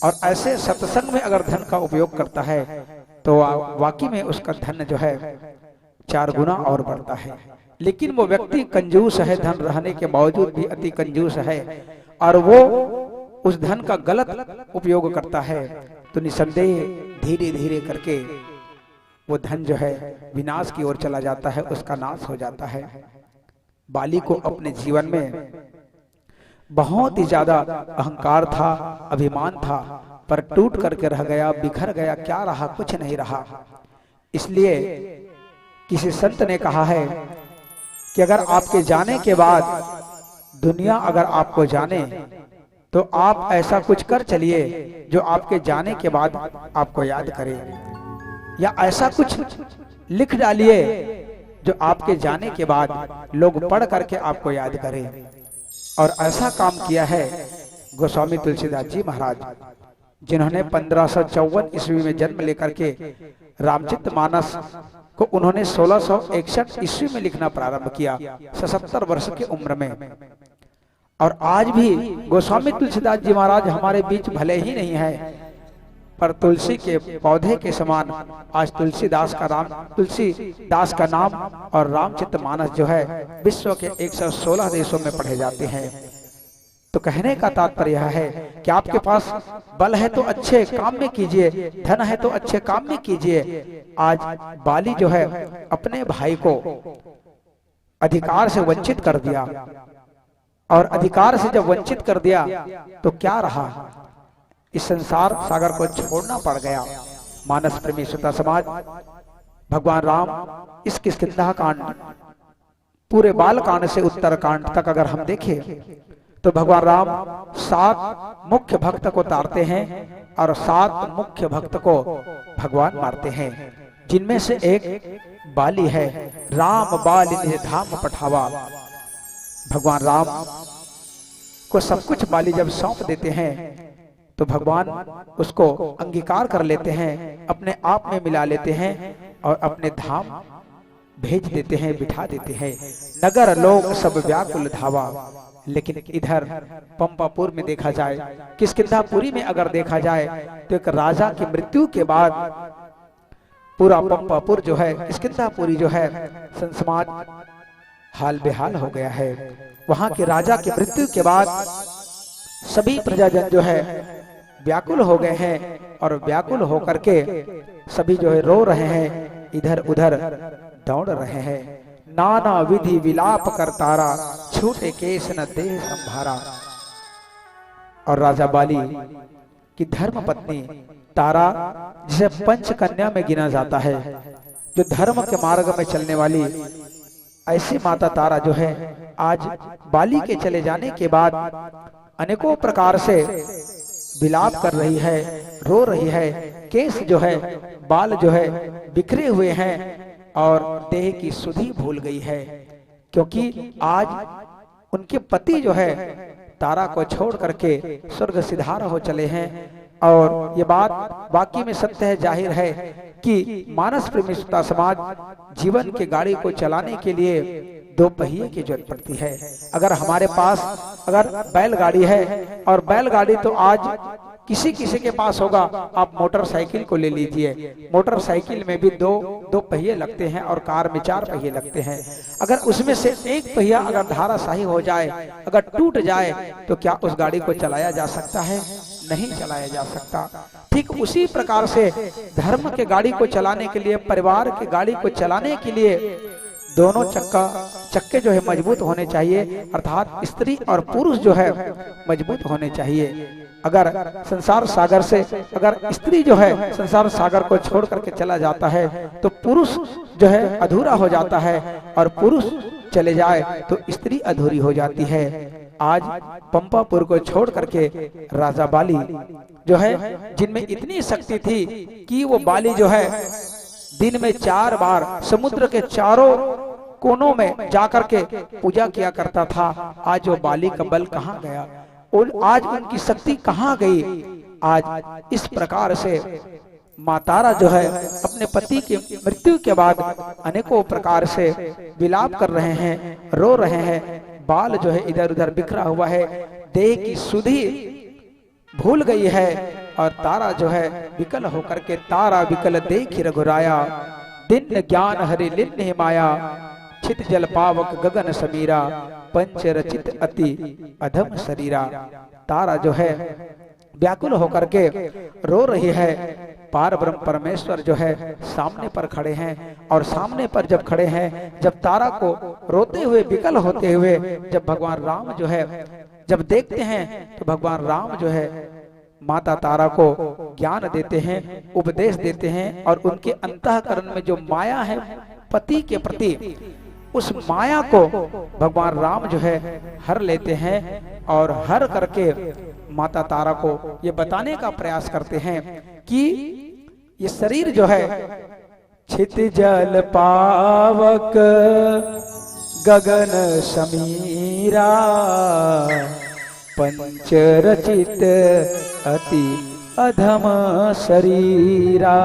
और ऐसे सत्संग में अगर धन का उपयोग करता है तो वाकई में उसका धन जो है 4 गुना और बढ़ता है। लेकिन वो व्यक्ति कंजूस है, धन रहने के बावजूद भी अति कंजूस है और वो उस धन का गलत उपयोग करता है तो निसंदेह धीरे धीरे करके वो धन जो है विनाश की ओर चला जाता है, उसका नाश हो जाता है। बाली को अपने जीवन में बहुत ही ज्यादा अहंकार था, अभिमान था, पर टूट करके रह गया, बिखर गया। क्या रहा? कुछ नहीं रहा। इसलिए किसी संत ने कहा है कि अगर आपके जाने के बाद दुनिया अगर आपको जाने तो आप ऐसा कुछ कर चलिए जो आपके जाने के बाद आपको याद करे, या ऐसा कुछ लिख डालिए जो आपके जाने के बाद लोग पढ़ करके आपको याद करें। और ऐसा काम किया है गोस्वामी तुलसीदास जी महाराज, जिन्होंने 1554 ईस्वी में जन्म लेकर के रामचित मानस को उन्होंने 1661 ईस्वी में लिखना प्रारंभ किया, 77 वर्ष की उम्र में। और आज भी गोस्वामी तुलसीदास जी महाराज हमारे बीच भले ही नहीं है, पर तुलसी के पौधे के समान आज तुलसीदास का नाम और रामचरितमानस जो है विश्व के 116 देशों में पढ़े जाते हैं। तो कहने का तात्पर्य यह है कि आपके पास बल है तो अच्छे काम में कीजिए, धन है तो अच्छे काम में कीजिए। आज बाली जो है अपने भाई को अधिकार से वंचित कर दिया, और अधिकार से जब वंचित कर दिया तो क्या रहा, इस संसार सागर को छोड़ना पड़ गया। मानस प्रेमी श्रोता समाज, भगवान राम इस किष्किंधा कांड पूरे बाल कांड से उत्तर कांड तक अगर हम देखें तो भगवान राम 7 मुख्य भक्त को तारते हैं और 7 मुख्य भक्त को भगवान मारते हैं, जिनमें से एक बाली है। राम बाली निज धाम पठावा। भगवान राम को सब कुछ बाली जब सौंप देते हैं तो भगवान उसको अंगीकार कर लेते हैं, अपने आप में मिला लेते हैं और अपने धाम भेज देते हैं, बिठा देते हैं। नगर लोग सब व्याकुल धावा। लेकिन इधर पंपापुर में देखा जाए, किष्किंधापुरी में अगर देखा जाए तो एक राजा की मृत्यु के बाद पूरा पंपापुर जो है, किष्किंधापुरी जो है, समाज हाल बेहाल हो गया है। वहां के राजा की मृत्यु के बाद सभी प्रजाजन जो है व्याकुल हो गए हैं, और व्याकुल होकर के सभी जो है रो रहे हैं, इधर उधर दौड़ रहे हैं। नाना विधि विलाप कर तारा, छूटे केस न देह संभारा। और राजा बाली की धर्म पत्नी तारा, जिसे पंच कन्या में गिना जाता है, जो धर्म के मार्ग में चलने वाली ऐसी माता तारा जो है, आज बाली के चले जाने के बाद अनेकों प्रकार से विलाप कर रही है, रो रही है। केस जो है, बाल जो है बिखरे हुए हैं और देह की सुधि भूल गई है, क्योंकि आज उनके पति जो है तारा को छोड़ करके स्वर्ग सिधार हो चले हैं। और ये बात बाकी में सत्य है, जाहिर है कि मानस प्रेमी श्रोता समाज, जीवन के गाड़ी को चलाने के लिए 2 पहिए की जरूरत पड़ती है। अगर हमारे पास अगर बैलगाड़ी है, और बैलगाड़ी तो आज किसी किसी के पास होगा, आप मोटरसाइकिल को ले लीजिए, मोटरसाइकिल में भी दो पहिए लगते हैं और कार में 4 पहिए लगते हैं। अगर उसमें से एक पहिया अगर धाराशाही हो जाए, अगर टूट जाए, तो क्या उस गाड़ी को चलाया जा सकता है? नहीं चलाया जा सकता। ठीक उसी प्रकार से धर्म के गाड़ी को चलाने के लिए, परिवार के गाड़ी को चलाने के लिए दोनों चक्के जो है मजबूत होने चाहिए, अर्थात स्त्री और पुरुष जो है मजबूत होने चाहिए। अगर संसार सागर से अगर स्त्री जो है संसार सागर को छोड़ करके चला जाता है तो पुरुष जो है अधूरा हो जाता है, और पुरुष चले जाए तो स्त्री अधूरी हो जाती है। आज पंपापुर को छोड़ करके राजा बाली जो है, जिनमें इतनी शक्ति थी कि वो बाली जो है दिन में 4 बार समुद्र के चारों कोनों में जाकर के पूजा किया करता था, आज वो बाली का बल कहाँ गया? और आज उनकी शक्ति कहाँ गई? आज इस प्रकार से माँ तारा जो है अपने पति की मृत्यु के बाद अनेकों प्रकार से विलाप कर रहे हैं, रो रहे हैं। बाल जो है इधर उधर बिखरा हुआ है, देह की सुधि भूल गई है, और तारा जो है विकल होकर के, तारा विकल देखि रघुराया, दिन ज्ञान हरि लिन्ह माया, छित जल पावक गगन समीरा, पंच रचित अति अधम शरीरा। तारा जो है व्याकुल होकर के रो रही है। पार ब्रह्म परमेश्वर जो है सामने पर खड़े हैं, और सामने पर जब खड़े हैं, जब तारा को रोते हुए विकल होते हुए जब भगवान राम जो है जब देखते हैं, तो भगवान राम जो है माता तारा को ज्ञान देते हैं, उपदेश देते हैं, और उनके अंतःकरण में जो माया है पति के प्रति, उस माया को भगवान राम जो है हर लेते हैं, और हर करके माता तारा को ये बताने का प्रयास करते हैं कि ये शरीर जो है छित जल पावक गगन समीरा, पंच रचित अति अधम शरीरा।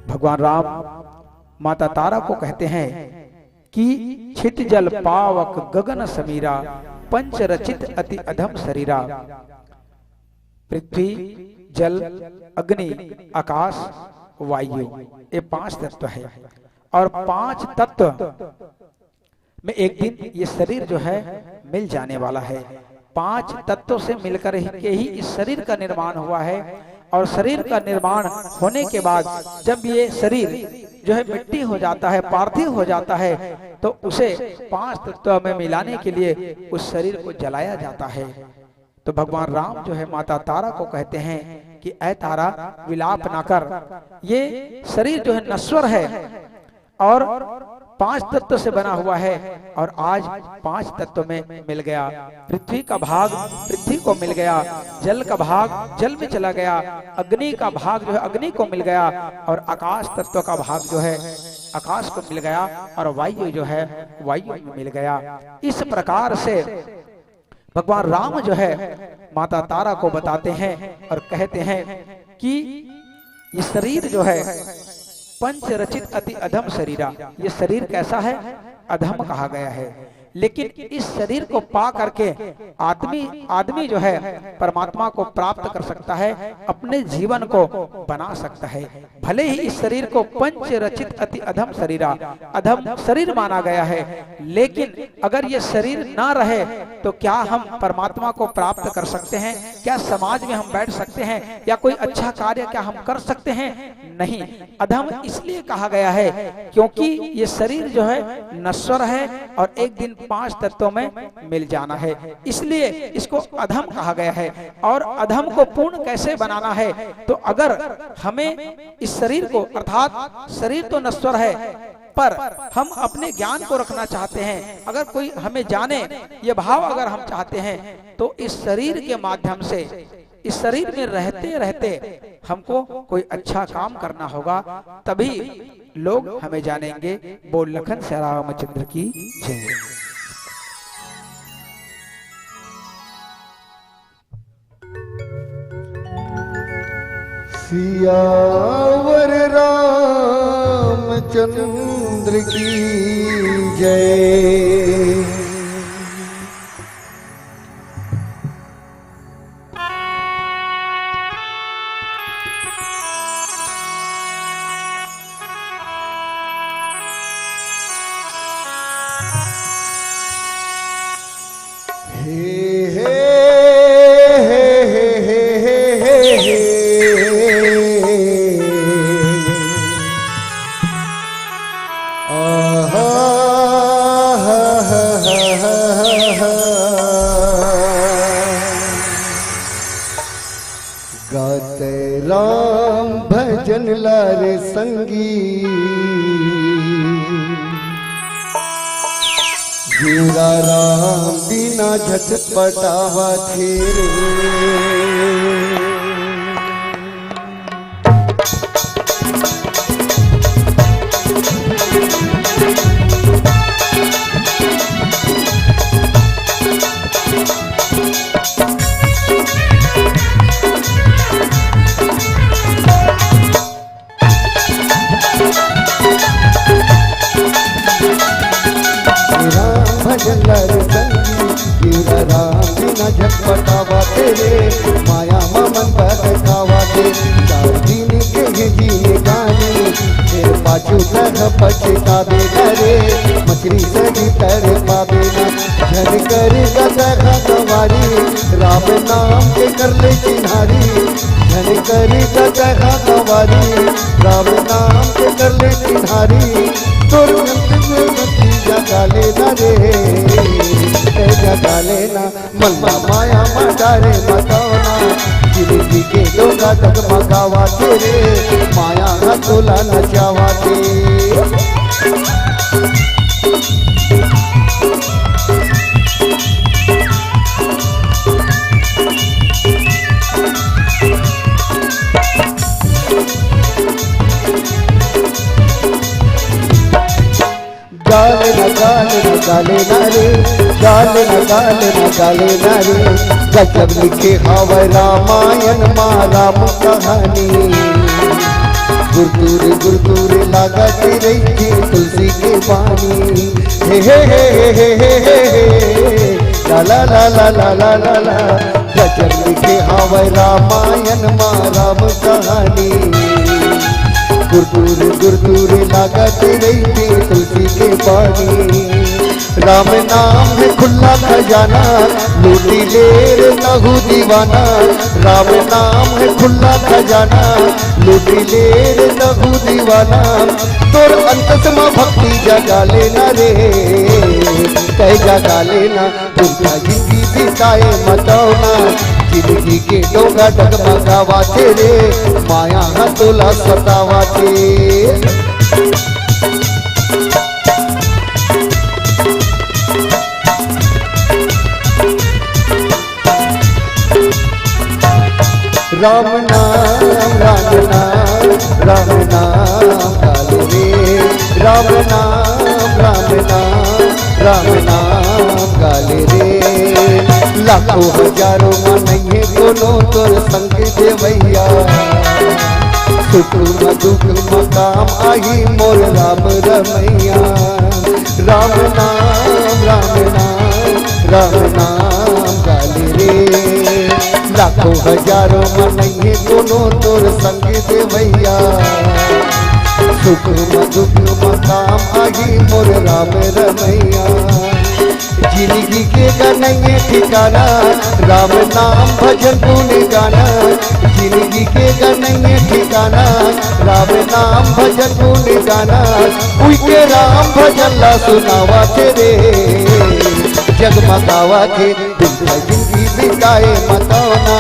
भगवान राम माता तारा को कहते हैं कि छित जल पावक गगन समीरा, पंच रचित अति अधम शरीरा। पृथ्वी, जल, अग्नि, आकाश, वायु, ये 5 तत्व है। और 5 तत्व में एक दिन ये शरीर जो है मिल जाने वाला है। 5 तत्वों से मिलकर के ही इस शरीर का निर्माण हुआ है। और शरीर का निर्माण होने के बाद जब ये शरीर जो है मिट्टी हो जाता है, पार्थिव हो जाता है, तो उसे 5 तत्व में मिलाने के लिए उस शरीर को जलाया जाता है। तो भगवान राम जो है माता तारा को कहते हैं कि ऐ तारा विलाप ना कर, ये शरीर जो है नश्वर है और 5 तत्व से बना हुआ है। और आज 5 तत्व में मिल गया। पृथ्वी का भाग पृथ्वी को मिल गया, जल का भाग जल में चला गया, अग्नि का भाग जो है अग्नि को मिल गया, और आकाश तत्व का भाग जो है आकाश को मिल गया, और वायु जो है वायु में मिल गया। इस प्रकार से भगवान राम जो है माता तारा को बताते हैं और कहते हैं कि ये शरीर जो है पंच रचित अति अधम शरीरा, ये शरीर कैसा है? अधम कहा गया है। लेकिन इस शरीर को पा करके आदमी जो है परमात्मा को प्राप्त कर सकता है, अपने जीवन को बना सकता है। भले ही इस शरीर को पंच रचित अति अधम शरीरा, अधम शरीर माना गया है, लेकिन अगर ये शरीर ना रहे तो क्या हम परमात्मा को प्राप्त कर सकते हैं? क्या समाज में हम बैठ सकते हैं? या कोई अच्छा कार्य क्या हम कर सकते हैं? नहीं। अधम इसलिए कहा गया है क्योंकि ये शरीर जो है नश्वर है और एक दिन 5 तत्वों में मिल जाना है, इसलिए इसको अधम कहा गया है। और अधम को पूर्ण कैसे बनाना है? तो अगर हमें इस शरीर को, अर्थात शरीर तो नश्वर है पर हम अपने ज्ञान को रखना चाहते हैं, अगर कोई हमें जाने ये भाव अगर हम चाहते हैं, तो इस शरीर के माध्यम से, इस शरीर में रहते रहते हमको कोई अच्छा काम करना होगा, तभी लोग हमें जानेंगे। बोल लखन श्री रामचंद्र की जय। सियावर रामचंद्र की जय। गाते राम भजन लारे संगी, जीरा राम बिना झटपटावा तेरे। भजन लारे संगी, जीरा राम बिना झटपटावा तेरे। माया ममन का दिखावा दे, 4 दिन के जीने गाने, तेरे पाछू तक पछता दे करे। मछली सगी तेरे पावे ना, झन करेगा देखा गवारी, राम नाम के कर ले चिन्हारी। झन करेगा देखा गवारी, राम नाम के कर ले चिन्हारी। तोर जगा लेना रे, जगा लेना मल्ला माया मडारे मगावना। जिंदगी के डोंगा तक मगावा तेरे, माया न तोला न जावा दे। गाले न गाले न गाले नारे, गाले न गाले न गाले नारे। गजब लिखे हवा रामायण माँ राम कहानी, गुरदुरे लागत रही थी तुलसी के बानी। हे ला ला ला ला ला ला ला ला गजल लिखे आवे रामायण मा राम कहानी। गुरदुरे लागत रही थी तुलसी के बानी। राम नाम है खुला खजाना लूटी लेर नहु दीवाना। राम नाम है खुला खजाना लूटी लेर नहु दीवाना। तोर अंतस में भक्ति जगा लेना रे कह जगा लेना। तुमका जिंदगी बिताए मतौना जिंदगी के डोंगा डगमगावा रे माया हतोला सतावा थे। राम नाम काले रे। राम नाम काले रे। लाखों हजारों में नहीं कोनो तोर संग देवैया। सुख में दुख में काम आई मोर राम रमैया। राम नाम काले रे। लाखों हजारों में नहीं कोनो तोर संग देवैया। सुख में दुख में काम आई मोर राम रमैया। जिंदगी के गनैये ठिकाना राम नाम भजन गुण गाना। जिंदगी के गनैये ठिकाना राम नाम भजन गुण गाना। उनके राम भजन ला सुनावा तेरे जगमगावा थे। जिंदगी बिताए मतौना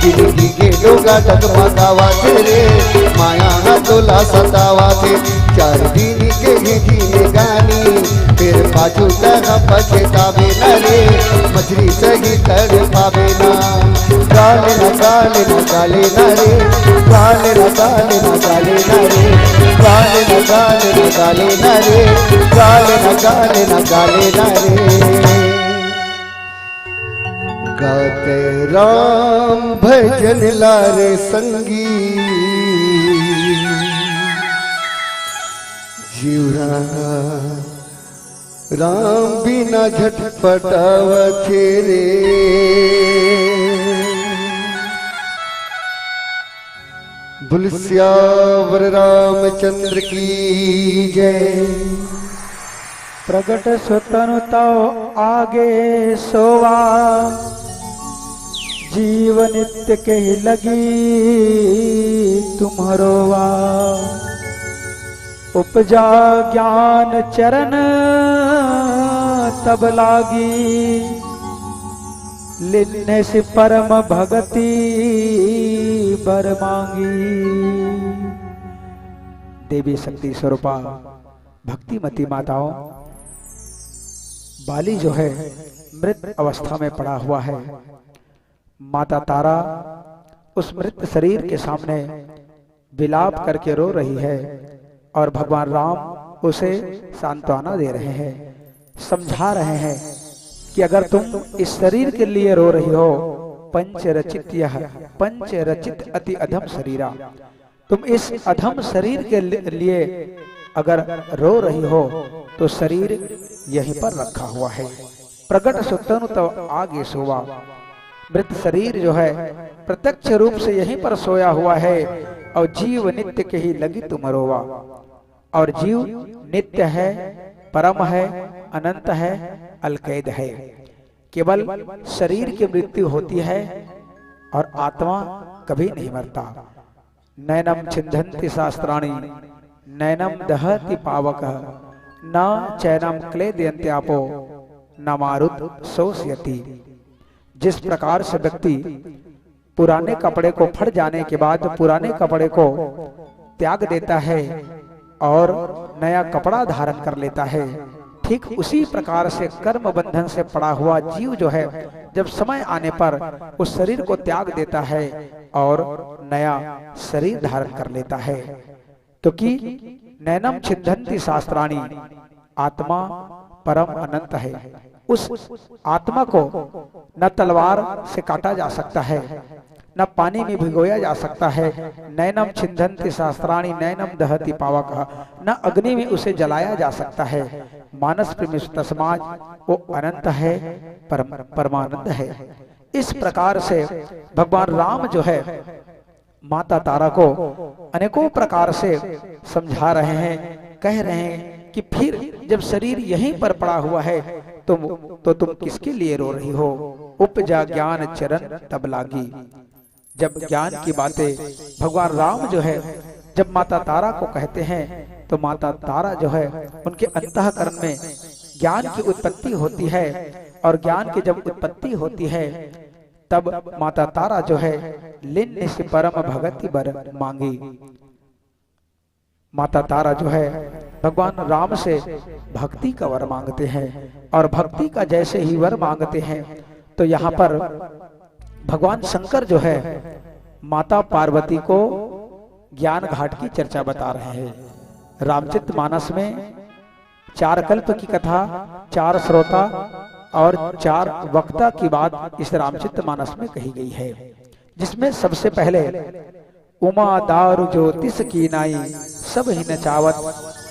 जिंदगी के डोगा डगमगावा तेरे माया न तोला सतावा थे। चार दिन के ही जीने गानी फिर पाछू तरह पछतावे न रे मछली सही तड़ पावे ना। गाले न गाले न गाले न रे गाले न गाले न गाले न रे गाले न गाले न गाले न रे गाले न गाले न गाले न रे। गाते राम भजन लारे संगी जीवरा राम बिना झटपटावत रे। बुल सियावर रामचंद्र की जय। प्रगट स्वतंत्रता आगे सोवा जीव नित्य के लगी तुम्हारोवा। उपजा ज्ञान चरण तब लागी लिन्ने से परम भगति बर मांगी। देवी शक्ति स्वरूपा भक्तिमती माताओं, बाली जो है मृत अवस्था में पड़ा हुआ है। माता तारा उस मृत शरीर के सामने विलाप करके रो रही है और भगवान राम उसे सांत्वना दे रहे हैं, समझा रहे हैं कि अगर तुम इस शरीर के लिए रो रही हो, पंच रचित अति अधम शरीरा, तुम इस अधम शरीर के लिए अगर रो रही हो तो शरीर यहीं पर रखा हुआ है। प्रगट सुतनु तो आगे सोवा, मृत शरीर जो है प्रत्यक्ष रूप से यहीं पर सोया हुआ है और जीव नित्य के ही लगी तुम रोवा। और जीव नित्य है, परम है, अनंत है, अलकैद है। केवल शरीर की मृत्यु होती है और आत्मा कभी नहीं मरता। नैनम छिंदन्ति शास्त्राणि नैनम दहति पावकः न चैनम क्लेदयन्त्यापो न मारुत शोषयति। जिस प्रकार से व्यक्ति पुराने कपड़े को फट जाने के बाद पुराने कपड़े को त्याग देता है और नया कपड़ा धारण कर लेता है, ठीक उसी प्रकार से कर्म बंधन से पड़ा हुआ जीव जो है जब समय आने पर उस शरीर को त्याग देता है और नया शरीर धारण कर लेता है। तो कि नैनम छिंदन्ति शास्त्राणि, आत्मा परम अनंत है। उस आत्मा को न तलवार से काटा जा सकता है, न पानी में भिगोया जा सकता है। नैनम छिंदन्ति शास्त्राणि नैनम दहति पावकः, न अग्नि में उसे जलाया जा सकता है। मानस प्रेमी समाज वो अनंत है, परमानंद है। इस प्रकार से भगवान राम जो है माता तारा को अनेकों प्रकार से समझा रहे हैं, कह रहे हैं कि फिर जब शरीर यहीं पर पड़ा हुआ है तो तुम किसके लिए रो रही हो। उपजा ज्ञान चरण तब लागी। जब ज्ञान की बातें भगवान राम जो है जब माता तारा को कहते हैं तो माता तारा जो है उनके अंतःकरण में ज्ञान की उत्पत्ति होती है, और ज्ञान की जब उत्पत्ति होती है तब माता तारा जो है लिन्न से परम भगति बर मांगी। माता तारा जो है भगवान राम से भक्ति का वर मांगते हैं, और भक्ति का जैसे ही वर मांगते हैं तो यहाँ पर भगवान शंकर जो है माता पार्वती को ज्ञान घाट की चर्चा बता रहे हैं। रामचरितमानस में 4 कल्प की कथा, 4 श्रोता और 4 वक्ता की बात इस रामचरितमानस में कही गई है, जिसमें सबसे पहले उमा दारु ज्योतिष की नाई सब ही नचावत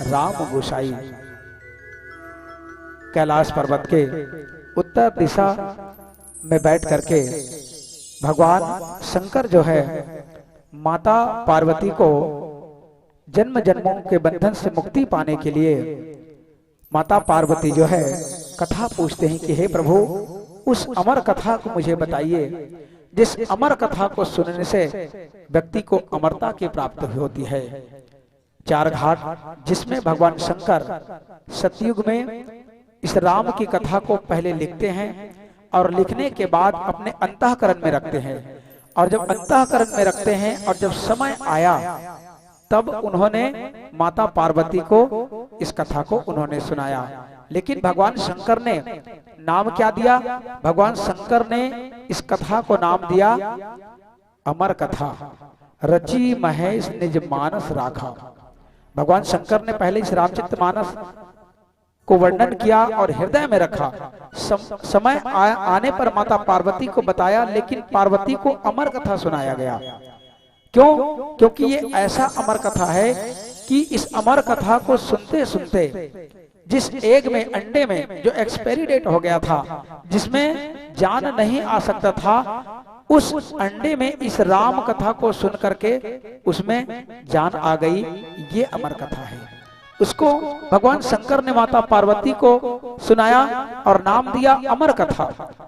राम गोसाई। कैलाश पर्वत के उत्तर दिशा में बैठ करके भगवान शंकर जो है माता पार्वती को जन्म जन्मों के बंधन से मुक्ति पाने के लिए माता पार्वती जो है कथा पूछते हैं कि हे प्रभु उस अमर कथा को मुझे बताइए, जिस अमर कथा को सुनने से व्यक्ति को अमरता की प्राप्ति होती है। 4 घाट जिसमें भगवान शंकर सतयुग में इस राम की कथा को पहले लिखते हैं और लिखने के बाद अपने अंतःकरण में रखते हैं, और जब अंतःकरण में रखते हैं और जब समय आया तब उन्होंने माता पार्वती को इस कथा को उन्होंने सुनाया। लेकिन भगवान शंकर ने नाम क्या दिया? भगवान शंकर ने इस कथा को नाम दिया अमर कथा। रची महेश निज मानस राखा। भगवान शंकर ने पहले इस रामचरितमानस को वर्णन किया और हृदय में रखा। समय आने पर माता पार्वती को बताया, लेकिन पार्वती को अमर कथा सुनाया गया। क्यों? क्योंकि ये ऐसा अमर कथा है कि इस अमर कथा को सुनते सुनते जिस एग में, अंडे में जो एक्सपायरी डेट हो गया था, जिसमें जान नहीं आ सकता था, उस अंडे में इस राम कथा को सुन करके उसमें जान आ गई। ये अमर कथा है। उसको भगवान शंकर ने माता पार्वती को सुनाया और नाम दिया अमर कथा।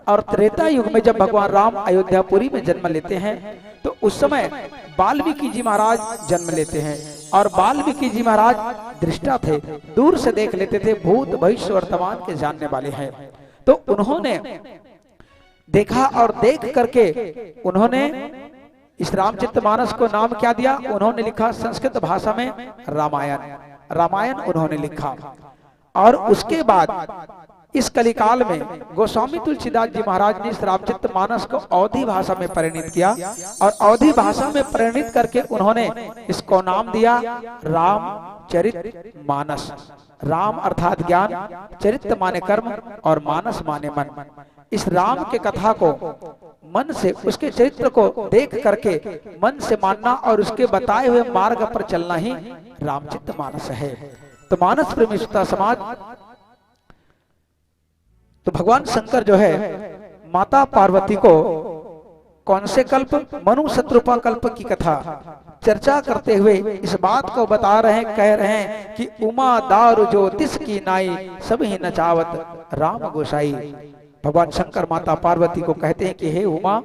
और त्रेता युग में जब भगवान राम अयोध्यापुरी में जन्म लेते हैं तो उस समय वाल्मीकि जी महाराज जन्म लेते हैं, और वाल्मीकि जी महाराज दृष्टा थे, दूर से देख लेते थे, भूत भविष्य वर्तमान के जानने वाले हैं। तो उन्होंने देखा और देख करके उन्होंने इस रामचरितमानस को नाम क्या दिया? उन्होंने लिखा संस्कृत भाषा में रामायण उन्होंने लिखा। और उसके बाद इस कलिकाल में गोस्वामी तुलसीदास जी महाराज ने इस रामचरितमानस को अवधी भाषा में परिणित किया, और अवधी भाषा में परिणित करके उन्होंने इसको नाम दिया रामचरितमानस। राम अर्थात ज्ञान, चरित्र माने कर्म और मानस माने मन। इस राम के कथा को मन से, उसके चरित्र को देख करके मन से मानना और उसके बताए हुए मार्ग पर चलना ही रामचरितमानस है। तो मानस प्रेमी श्रोता समाज, तो भगवान शंकर जो है माता पार्वती को कौन से कल्प? मनु शत्रुपा कल्प की कथा चर्चा करते हुए इस बात को बता रहे हैं, कह रहे हैं कि उमा दारु ज्योतिष की नाई सब ही नचावत राम गोसाई। भगवान शंकर माता पार्वती को कहते हैं कि हे उमा,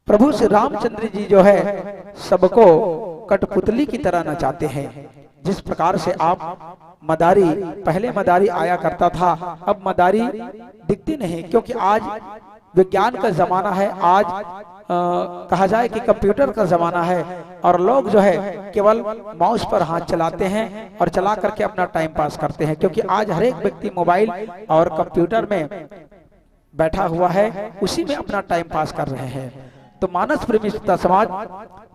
प्रभु श्री रामचंद्र जी जो है सबको कठपुतली की तरह नचाते हैं। जिस प्रकार से आप मदारी, पहले मदारी आया करता था, अब मदारी दिखती नहीं, क्योंकि आज विज्ञान का जमाना है। आज कहा जाए कि कंप्यूटर का जमाना है, और लोग जो है केवल माउस पर हाथ चलाते हैं और चला करके अपना टाइम पास करते हैं, क्योंकि आज हर एक व्यक्ति मोबाइल और कंप्यूटर में बैठा हुआ है, उसी में अपना टाइम पास कर रहे हैं। तो मानस प्रेमी समाज,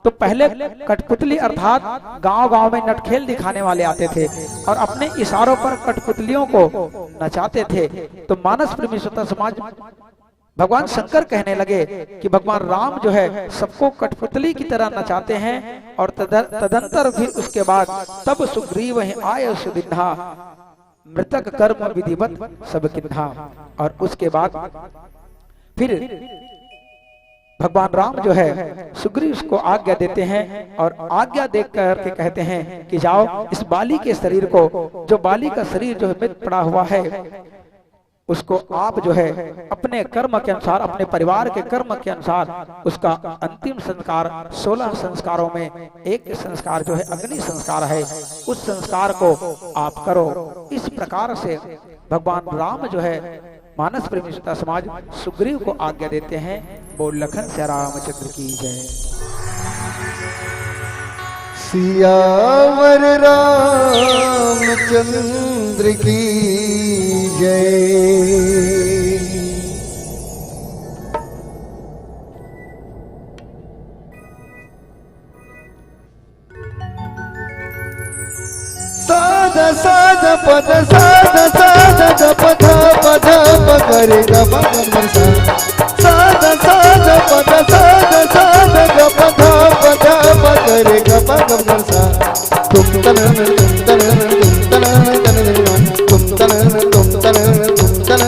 तो पहले कठपुतली अर्थात गांव-गांव में नटखेल दिखाने वाले आते थे और अपने इशारों पर कठपुतलियों को नचाते थे। तो मानस प्रेमी समाज, भगवान शंकर कहने लगे कि भगवान राम जो है सबको कठपुतली की तरह नचाते हैं और तदंतर फिर उसके बाद तब सुग्रीव आय सुदिन्हा मृतक कर्म विधिवत सब किन्हा। और उसके बाद फिर भगवान राम जो है सुग्रीव को आज्ञा देते हैं और आज्ञा देख करके कहते हैं कि जाओ इस बाली के शरीर को, जो बाली का शरीर जो है मृत पड़ा हुआ है, उसको आप जो है अपने कर्म के अनुसार, अपने परिवार के कर्म के अनुसार उसका अंतिम संस्कार 16 संस्कारों में एक संस्कार जो है अग्नि संस्कार है, उस संस्कार को आप करो। इस प्रकार से भगवान राम जो है मानस प्रेमी सीता समाज सुग्रीव को आज्ञा देते हैं। बोल लखन से रामचंद्र की जय। सियावर रामचंद्र की जय। साध साध पद साध साध गप ध पद पगरे गप साध साध पद साध साध गप ध पद पगरे गप तुम तन तुम तन तुम तन तुम तन तुम तन तुम तन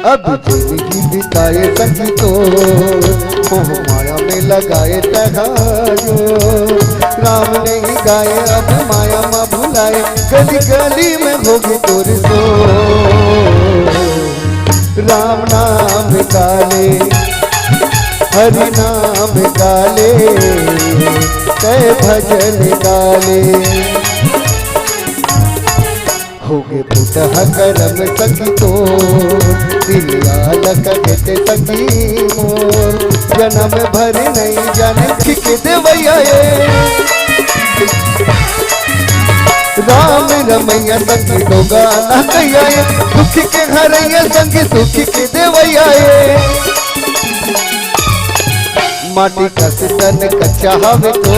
अब जिंदगी बिताए सखी तो मोह माया में लगाए तहायो। राम नहीं गाए अब माया माँ भुलाए, गली गली में होगी तोर सो। राम नाम गाले हरि नाम गाले, कै भजन गाले। होगे बुढ़ा करम सखी तो दिलिया कहते सखी मोर। जन्म भर नहीं जाने ठीक देवैया राम रमैया सखी तो गाना कैया दुखी के हरैया संगी सुखी के देवैया। माटी का तन कच्चा हवे तो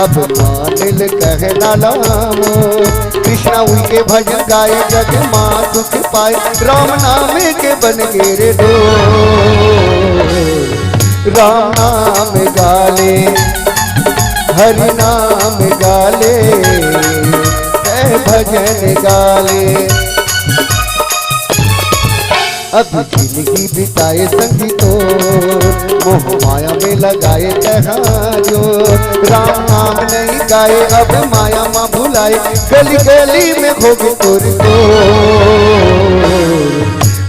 अब मानिल कहना लामो। कृष्णा उनके भजन गाए जग माँ दुख पाए, राम नाम के बन गेरे दो। राम नाम गाले हरि नाम गाले, भजन गाले। अब जिंदगी बिताए संगी तो मोह माया में लगाए जो। राम नाम नहीं गाए अब माया माँ भुलाए, गली गली में खोगे तोर को।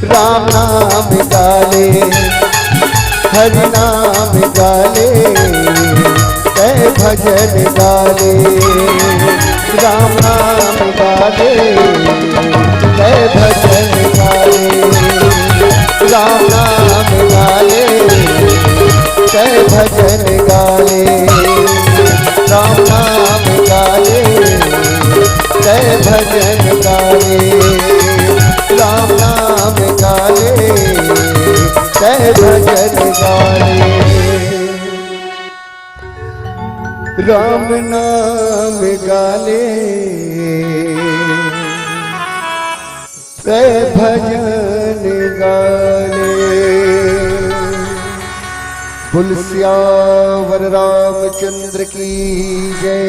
राम नाम गाले हरि नाम गाले, भजन गाले। राम नाम गाले भजन गाले। राम नाम गाले भजन गाले। राम नाम गाले भजन गाले। राम नाम गाले भजन गाले। राम नाम गाले भजन गाले। बोल सियावर रामचंद्र की जय।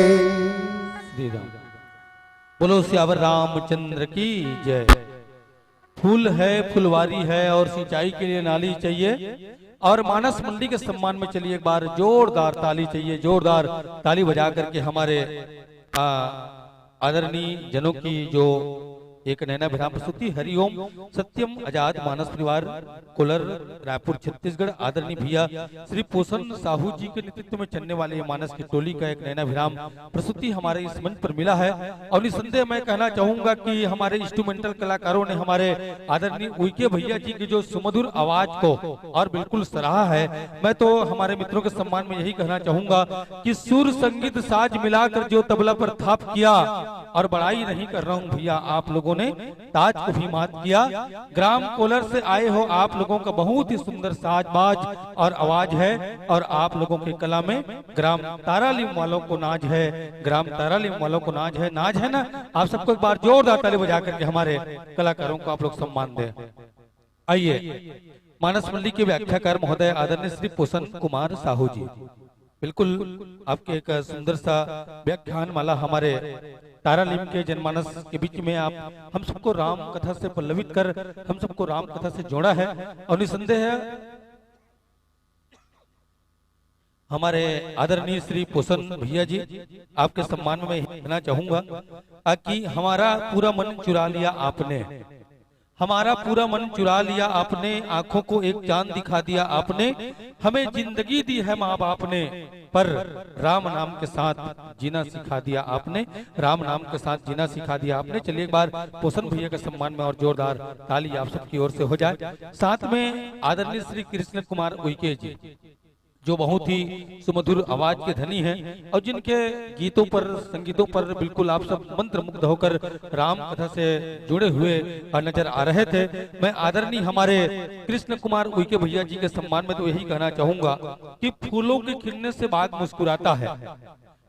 बोलो सियावर रामचंद्र की जय। फूल है, फुलवारी है और सिंचाई के लिए नाली चाहिए। और मानस मंडी के सम्मान में चलिए एक बार जोरदार ताली चाहिए, जोरदार ताली बजा करके हमारे आदरणीय जनों की जो एक नैना विधान प्रस्तुति हरिओम सत्यम आजाद मानस परिवार कोलर रायपुर छत्तीसगढ़ आदरणीय भैया श्री पोषण साहू जी के नेतृत्व में चलने वाले मानस की टोली का एक नैना विराम प्रस्तुति हमारे इस मंच पर मिला है। और निसंदेह मैं कहना चाहूंगा कि हमारे इंस्ट्रूमेंटल कलाकारों ने हमारे आदरणीय उइके भैया जी की जो सुमधुर आवाज को और बिल्कुल सराहा है। मैं तो हमारे मित्रों के सम्मान में यही कहना चाहूंगा कि सुर संगीत साज मिलाकर जो तबला पर थाप किया और बड़ाई नहीं कर रहा हूँ भैया, आप लोगों ने ताज को भी मात किया। ग्राम कोलर से आए हो, आप लोगों का बहुत ही सुंदर साजबाज और आवाज है, और आप लोगों की कला में ग्राम तारालिम वालों को नाज है, ग्राम तारालिम वालों को नाज है ना। आप सबको एक बार जोरदार ताली बजा करके हमारे कलाकारों को आप लोग सम्मान दें। आइए मानस मंडली के व्याख्याकार महोदय आदरणीय श्री पोषण कुमार साहू जी, बिल्कुल आपके एक सुंदर सा व्याख्यान माला हमारे तारालिम के जनमानस के बीच में आप हम सबको राम कथा से पल्लवित कर हम सबको राम कथा से जोड़ा है। और निसंदेह हमारे आदरणीय श्री पोषण भैया जी, आपके सम्मान में मैं कहना चाहूंगा कि हमारा पूरा मन चुरा लिया आपने, हमारा पूरा मन चुरा लिया आपने, आंखों को एक चांद दिखा दिया आपने, हमें जिंदगी दी है माँ बाप ने, पर राम नाम के साथ जीना सिखा दिया आपने, राम नाम के साथ जीना सिखा दिया आपने। चलिए एक बार पोषण भैया के सम्मान में और जोरदार ताली आप सबकी ओर से हो जाए। साथ में आदरणीय श्री कृष्ण कुमार उइके जी, जो बहुत ही सुमधुर आवाज के धनी हैं और जिनके गीतों पर संगीतों पर बिल्कुल आप सब मंत्र मुग्ध होकर राम कथा से जुड़े हुए नजर आ रहे थे। मैं आदरणीय हमारे कृष्ण कुमार उइके भैया जी के सम्मान में तो यही कहना चाहूंगा कि फूलों के खिलने से बाग मुस्कुराता है,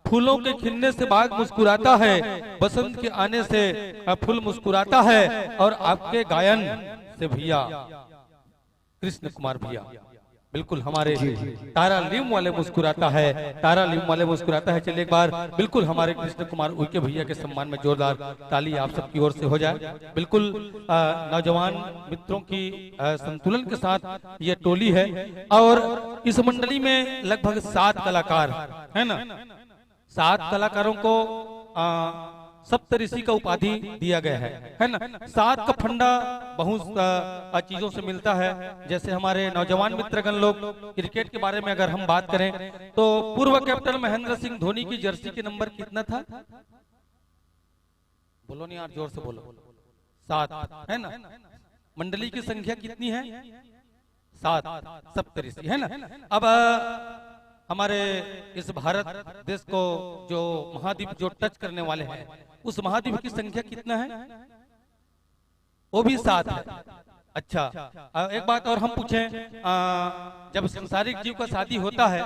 फूलों के खिलने से बाग मुस्कुराता है, बसंत के आने से फूल मुस्कुराता है, और आपके गायन से भैया कृष्ण कुमार भैया बिल्कुल हमारे तारालिम वाले मुस्कुराता है, तारालिम वाले मुस्कुराता है। चलिए एक बार बिल्कुल हमारे कृष्ण कुमार उइके भैया के सम्मान में जोरदार ताली आप सबकी ओर से हो जाए। बिल्कुल नौजवान मित्रों की संतुलन के साथ ये टोली है, और इस मंडली में लगभग 7 कलाकार है ना, 7 कलाकारों को सप्तऋषि का उपाधि दिया गया है ना। 7 का फंडा बहुत चीजों से मिलता है। जैसे हमारे नौजवान मित्रगण लोग क्रिकेट के बारे में अगर हम बात करें तो पूर्व कैप्टन महेंद्र सिंह धोनी की जर्सी के नंबर कितना था? बोलो नहीं यार, जोर से बोलो। 7 है ना। मंडली की संख्या कितनी है? 7 सप्तऋषि है ना। अब हमारे इस भारत देश को जो महाद्वीप जो टच करने वाले हैं, उस महाद्वीप की संख्या कितना है? वो भी 7 है। अच्छा, एक बात और हम पूछें, जब संसारिक जीव का शादी होता है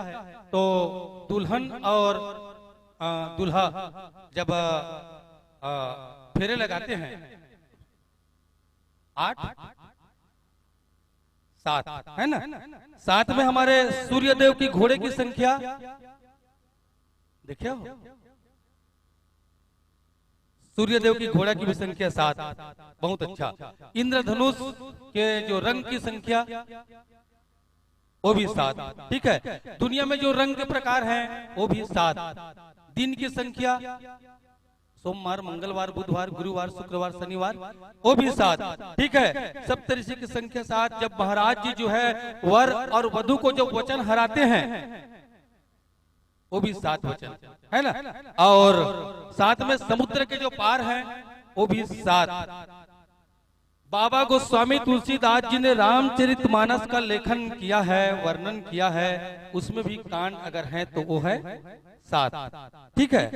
तो दुल्हन और दूल्हा जब फेरे लगाते हैं 8 7 है ना। 7 में हमारे सूर्य देव की घोड़े की संख्या देखिए, सूर्य देव की घोड़ा की भी संख्या 7, बहुत अच्छा। इंद्रधनुष के जो रंग की संख्या वो भी 7, ठीक है। दुनिया में जो रंग के प्रकार हैं वो भी 7। दिन की संख्या सोमवार, मंगलवार, बुधवार, गुरुवार, शुक्रवार, शनिवार, वो भी 7, ठीक है। सप्तऋषि की संख्या 7। जब महाराज जी जो है वर और वधु को जो वचन हराते हैं वो भी 7 वचन है ना। और साथ में समुद्र के जो पार हैं वो भी 7। बाबा गोस्वामी तुलसीदास जी ने रामचरितमानस का लेखन किया है, वर्णन किया है, उसमें भी कांड अगर है तो वो है 7, ठीक है।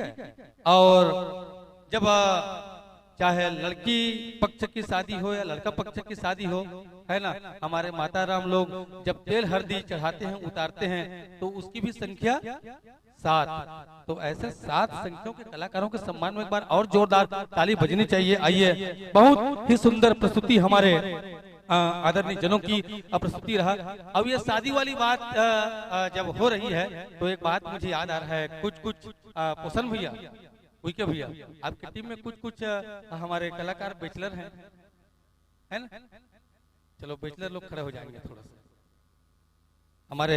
और जब चाहे लड़की पक्ष की शादी हो या लड़का पक्ष की शादी हो, है ना, हमारे माता राम लोग जब तेल हल्दी चढ़ाते हैं, उतारते हैं, तो उसकी भी संख्या 7। तो ऐसे 7 संख्याओं के कलाकारों के सम्मान में एक बार और जोरदार ताली बजनी चाहिए। आइए, बहुत ही सुंदर प्रस्तुति हमारे आदरणीय जनों की प्रस्तुति रहा। अब ये शादी वाली बात जब हो रही है तो एक बात मुझे याद आ रहा है। कुछ पोषण भैया, उइके भैया, आपकी टीम में कुछ हमारे कलाकार बैचलर हैं, है ना। चलो बैचलर लोग खड़े हो जाएंगे थोड़ा सा। हमारे